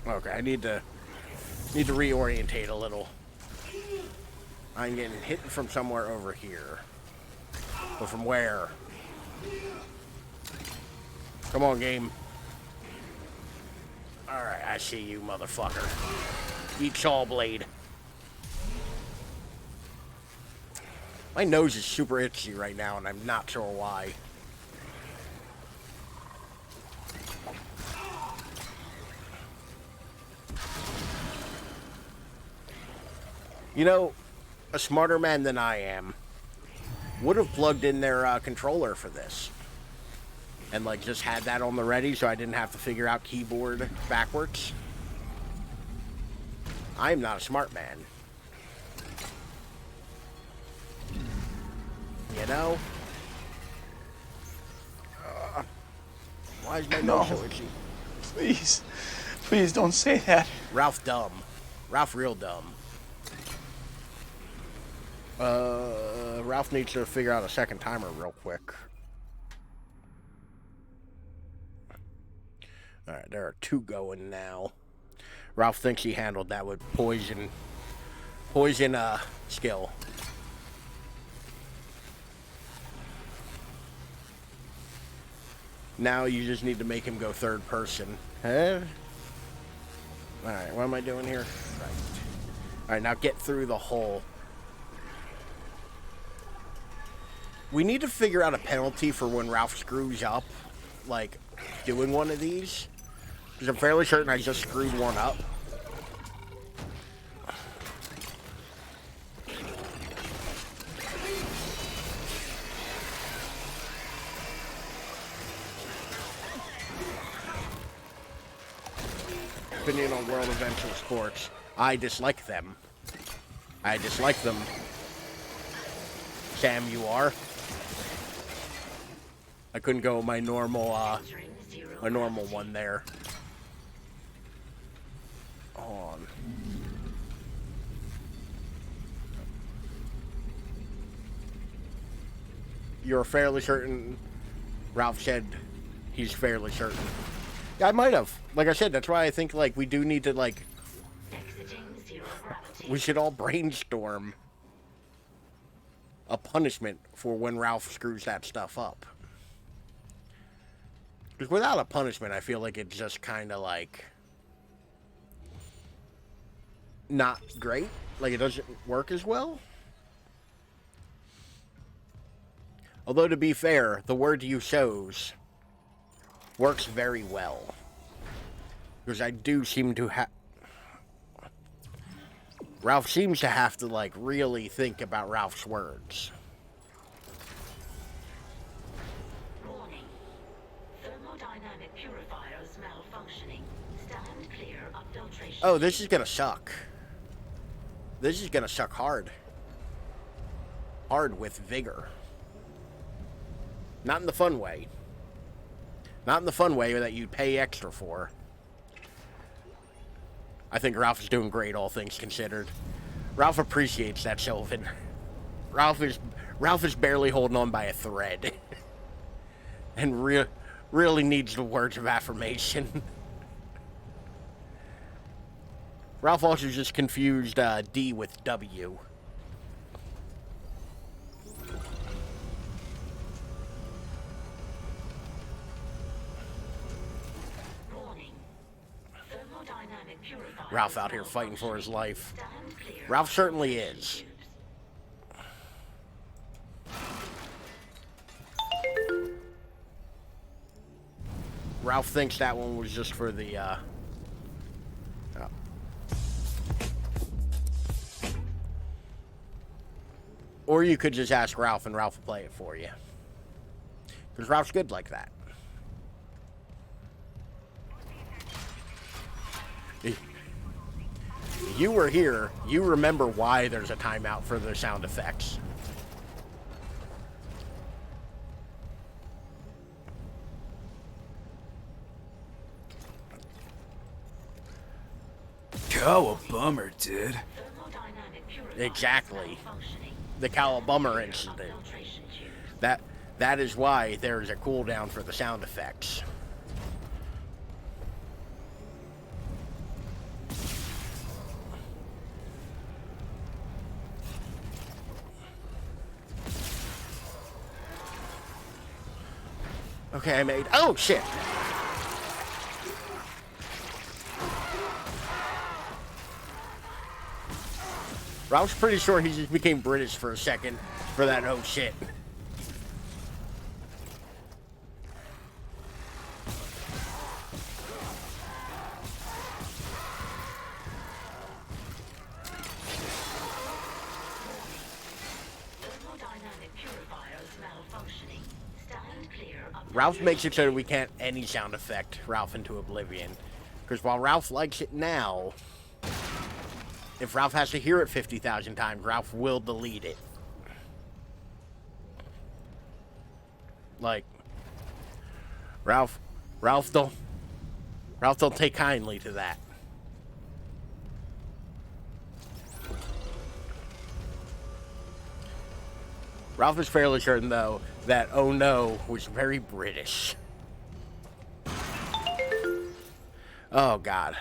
Okay, I need to reorientate a little. I'm getting hit from somewhere over here. But from where? Come on, game. Alright, I see you, motherfucker. Eat Saw Blade. My nose is super itchy right now, and I'm not sure why. You know, a smarter man than I am would have plugged in their controller for this. And, like, just had that on the ready so I didn't have to figure out keyboard backwards. I'm not a smart man. You know? Why is my nose so itchy? Please. Please don't say that. Ralph dumb. Ralph real dumb. Ralph needs to figure out a second timer real quick. Alright, there are 2 going now. Ralph thinks he handled that with poison skill. Now you just need to make him go third person. Huh? Alright, what am I doing here? Right. Alright, now get through the hole. We need to figure out a penalty for when Ralph screws up, like, doing one of these. Because I'm fairly certain I just screwed one up. Opinion on World Eventual Sports. I dislike them. I dislike them. Sam, you are? I couldn't go with my normal one there. Hold on. You're fairly certain? Ralph said he's fairly certain. Yeah, I might have. Like I said, that's why I think, like, we do need to, like... We should all brainstorm a punishment for when Ralph screws that stuff up. Because without a punishment, I feel like it's just kind of like not great. Like, it doesn't work as well. Although, to be fair, the word you chose works very well. Because I do seem to have... Ralph seems to have to, like, really think about Ralph's words. Warning. Thermodynamic purifiers malfunctioning. Stand clear of filtration. Oh, this is gonna suck. This is gonna suck hard. Hard with vigor. Not in the fun way. Not in the fun way that you'd pay extra for. I think Ralph is doing great, all things considered. Ralph appreciates that, Sylvan. Ralph is barely holding on by a thread. And really needs the words of affirmation. Ralph also just confused D with W. Ralph out here fighting for his life. Ralph certainly is. Ralph thinks that one was just for the, oh. Or you could just ask Ralph and Ralph will play it for you. Because Ralph's good like that. You were here. You remember why there's a timeout for the sound effects. Oh, a bummer, dude. Exactly. The Cowabummer incident. That is why there's a cooldown for the sound effects. Okay, I made... Oh, shit! Ralph's pretty sure he just became British for a second for that oh shit. Ralph makes it so that we can't any sound effect Ralph into oblivion. Because while Ralph likes it now, if Ralph has to hear it 50,000 times, Ralph will delete it. Like, Ralph don't take kindly to that. Ralph is fairly certain, though, that oh no was very British. Oh God,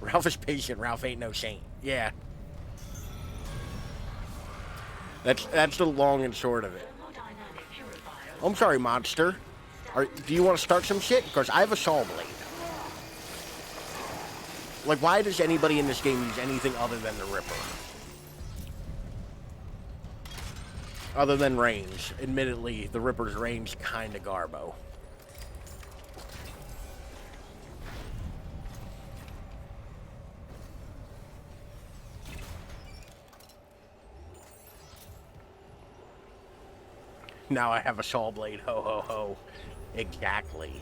Ralph is patient. Ralph ain't no saint. Yeah, that's the long and short of it. I'm sorry, monster. Do you want to start some shit? Because I have a saw blade. Like, why does anybody in this game use anything other than the Ripper? Other than range. Admittedly, the Ripper's range kinda garbo. Now I have a saw blade. Ho ho ho. Exactly.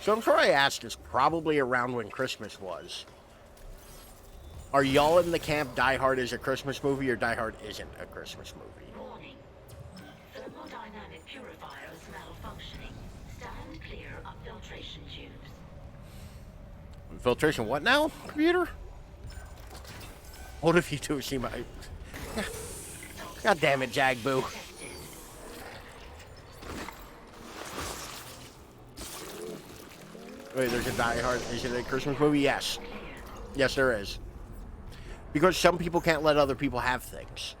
So I'm sure I asked this probably around when Christmas was. Are y'all in the camp Die Hard is a Christmas movie or Die Hard isn't a Christmas movie? Warning. Thermodynamic purifiers malfunctioning. Stand clear of filtration tubes. Filtration what now, computer? What if you do see my... God damn it, Jagboo. Wait, there's a Die Hard. Is it a Christmas movie? Yes. Yes, there is. Because some people can't let other people have things.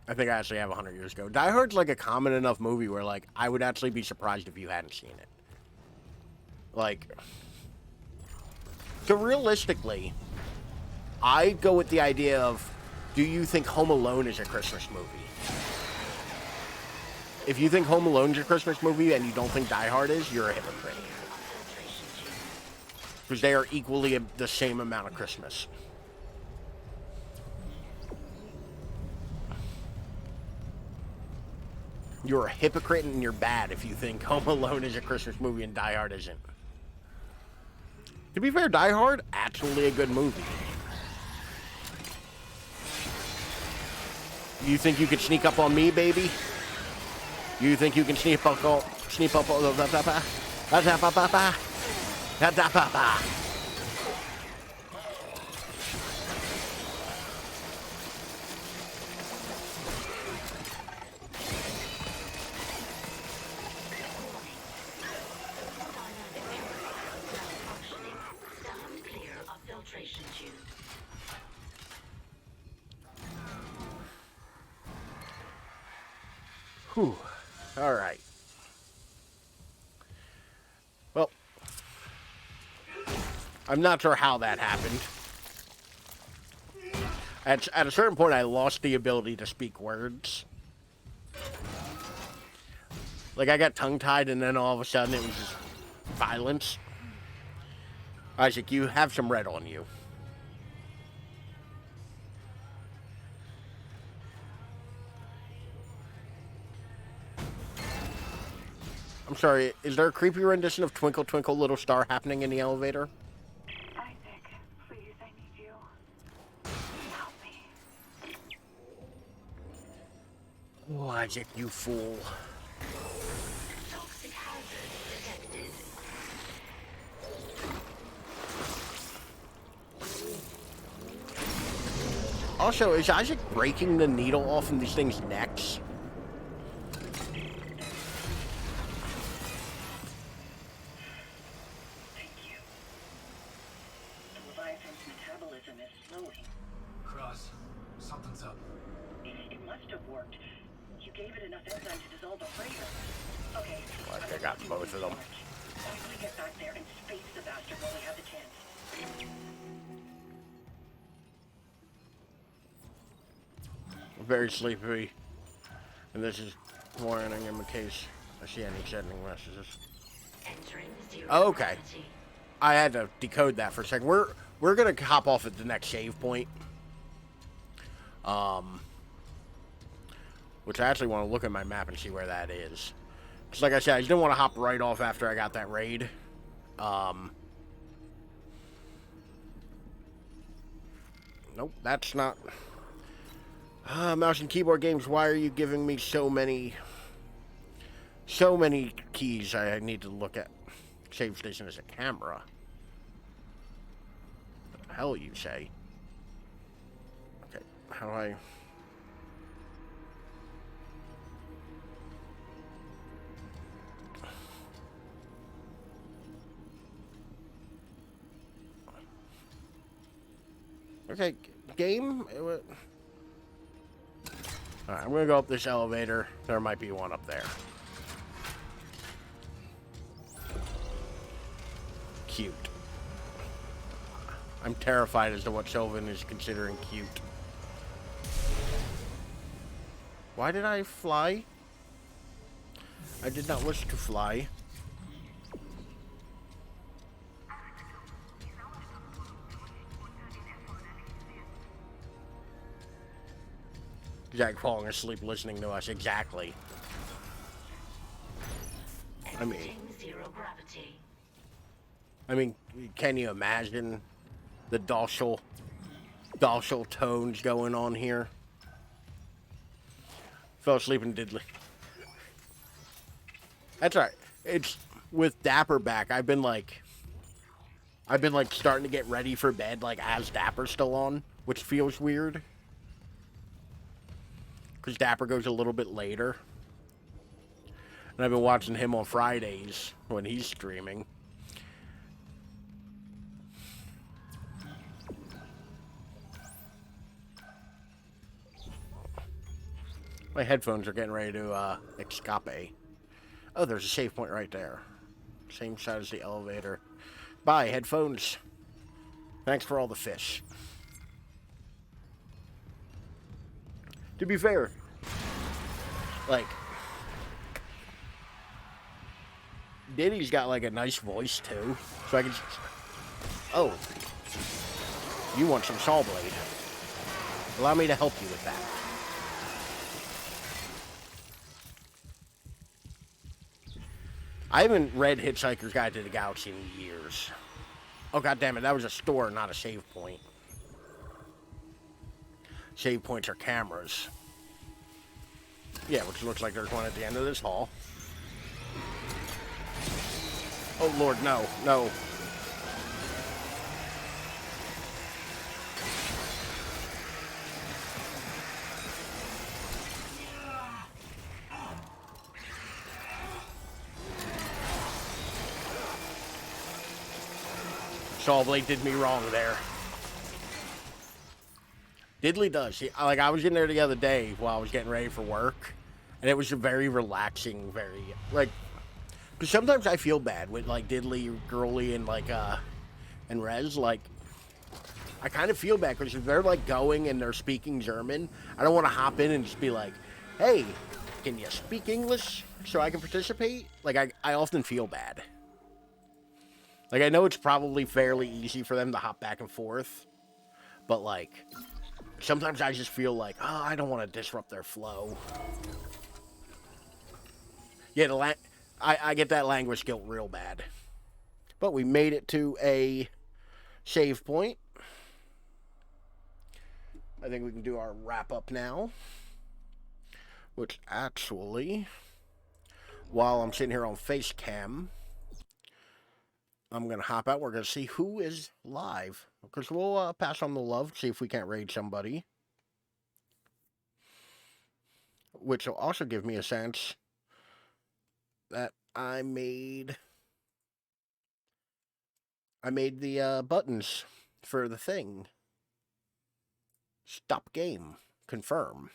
I think I actually have 100 years ago. Die Hard's like a common enough movie where, like, I would actually be surprised if you hadn't seen it. Like, so realistically, I go with the idea of, do you think Home Alone is a Christmas movie? If you think Home Alone's a Christmas movie and you don't think Die Hard is, you're a hypocrite. Because they are equally the same amount of Christmas. You're a hypocrite and you're bad if you think Home Alone is a Christmas movie and Die Hard isn't. To be fair, Die Hard, actually a good movie. You think you could sneak up on me, baby? You think you can sneak up on... Whew. All right. Well, I'm not sure how that happened. At a certain point, I lost the ability to speak words. Like, I got tongue-tied, and then all of a sudden it was just violence. Isaac, you have some red on you. I'm sorry, is there a creepy rendition of Twinkle Twinkle Little Star happening in the elevator? Isaac, please, I need you. Help me. Oh, Isaac, you fool. Toxic hazard detected. Also, is Isaac breaking the needle off in these things' necks? Cross, something's up. It must have worked. You gave it enough enzyme to dissolve a freighter. Okay. Well, I got both of them. Quickly get back there and space the bastard while we have the chance. I'm very sleepy. And this is warning in case I see any sending messages. Oh, okay. I had to decode that for a second. We're gonna hop off at the next save point. Which I actually want to look at my map and see where that is. Because like I said, I just didn't want to hop right off after I got that raid. Nope, that's not... mouse and keyboard games, why are you giving me so many keys I need to look at? Save station as a camera. What the hell you say? Okay, how do I... Okay, game? Alright, I'm gonna go up this elevator. There might be one up there. Cute. I'm terrified as to what Sylvan is considering cute. Why did I fly? I did not wish to fly. Jack falling asleep listening to us, exactly. I mean, can you imagine the docile tones going on here? Fell asleep and diddly. That's right. It's with Dapper back. I've been like starting to get ready for bed, like as Dapper's still on, which feels weird. Because Dapper goes a little bit later. And I've been watching him on Fridays when he's streaming. My headphones are getting ready to escape. Oh, there's a save point right there. Same side as the elevator. Bye, headphones. Thanks for all the fish. To be fair, like, Diddy's got like a nice voice too, so I can just... Oh, you want some saw blade? Allow me to help you with that. I haven't read Hitchhiker's Guide to the Galaxy in years. Oh, god damn it, that was a store, not a save point. Save points are cameras. Yeah, which looks like there's one at the end of this hall. Oh lord, no, no. Saw Blade did me wrong there. Diddley does. I was in there the other day while I was getting ready for work, and it was a very relaxing, very, like, because sometimes I feel bad with, like, Diddley, Girly, and, like, and Rez, like, I kind of feel bad because if they're like going and they're speaking German, I don't want to hop in and just be like, hey, can you speak English so I can participate? Like, I often feel bad. Like, I know it's probably fairly easy for them to hop back and forth, but like, sometimes I just feel like, oh, I don't want to disrupt their flow. Yeah, I get that language guilt real bad. But we made it to a save point. I think we can do our wrap up now. Which actually, while I'm sitting here on face cam, I'm going to hop out. We're going to see who is live. Because we'll pass on the love, see if we can't raid somebody. Which will also give me a sense that I made the buttons for the thing. Stop game. Confirm.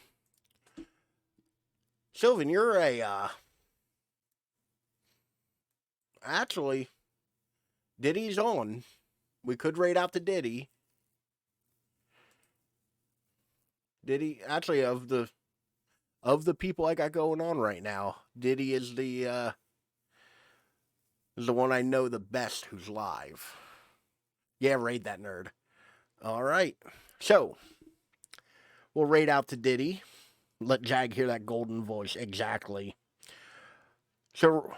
Sylvan, you're a, actually, Diddy's on. We could raid out to Diddy. Diddy, actually, of the people I got going on right now, Diddy is the one I know the best who's live. Yeah, raid that nerd. All right. So, we'll raid out to Diddy. Let Jag hear that golden voice. Exactly. So,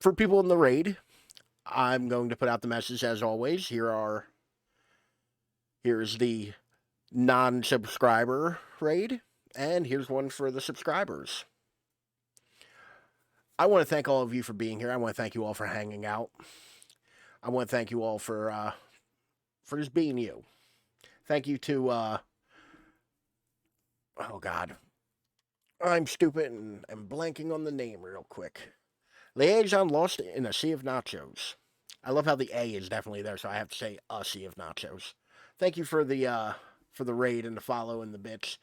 for people in the raid, I'm going to put out the message as always. Here's the non-subscriber raid, and here's one for the subscribers. I want to thank all of you for being here. I want to thank you all for hanging out. I want to thank you all for just being you. Thank you to, oh God, I'm stupid and blanking on the name real quick. Liaison Lost in a Sea of Nachos. I love how the A is definitely there, so I have to say a Sea of Nachos. Thank you for the raid and the follow and the bits.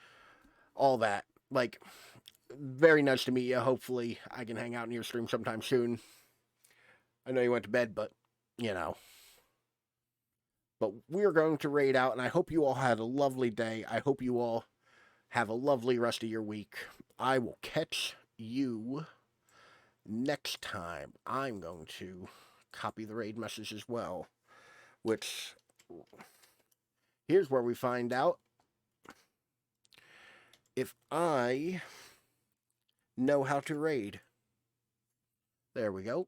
All that. Like, very nice to meet you. Hopefully I can hang out in your stream sometime soon. I know you went to bed, but, you know. But we're going to raid out, and I hope you all had a lovely day. I hope you all have a lovely rest of your week. I will catch you next time. I'm going to copy the raid message as well, which, here's where we find out if I know how to raid. There we go.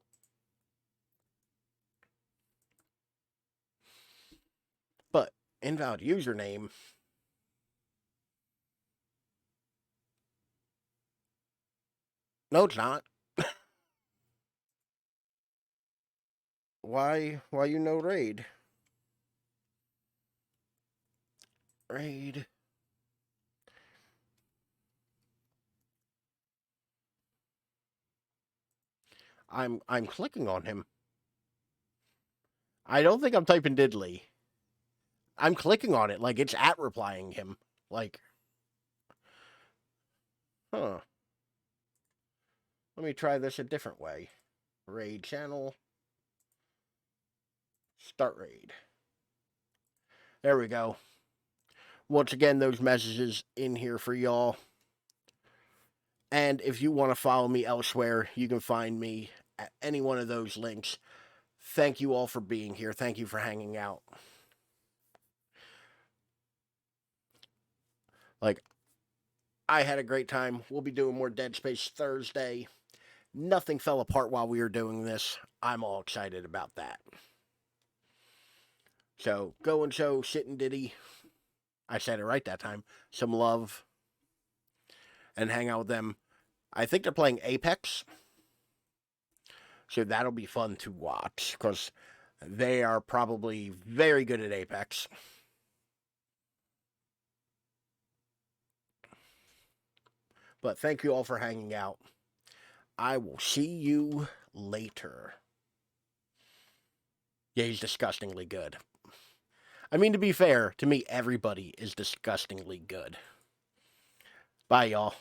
But invalid username. No, it's not. Why you no raid? Raid. I'm clicking on him. I don't think I'm typing diddly. I'm clicking on it like it's at replying him. Like, huh. Let me try this a different way. Raid channel. Start raid. There we go. Once again, those messages in here for y'all. And if you want to follow me elsewhere, you can find me at any one of those links. Thank you all for being here. Thank you for hanging out. Like, I had a great time. We'll be doing more Dead Space Thursday. Nothing fell apart while we were doing this. I'm all excited about that. So, go and show Shit and Diddy, I said it right that time, some love. And hang out with them. I think they're playing Apex. So that'll be fun to watch. Because they are probably very good at Apex. But thank you all for hanging out. I will see you later. Yeah, he's disgustingly good. I mean, to be fair, to me, everybody is disgustingly good. Bye, y'all.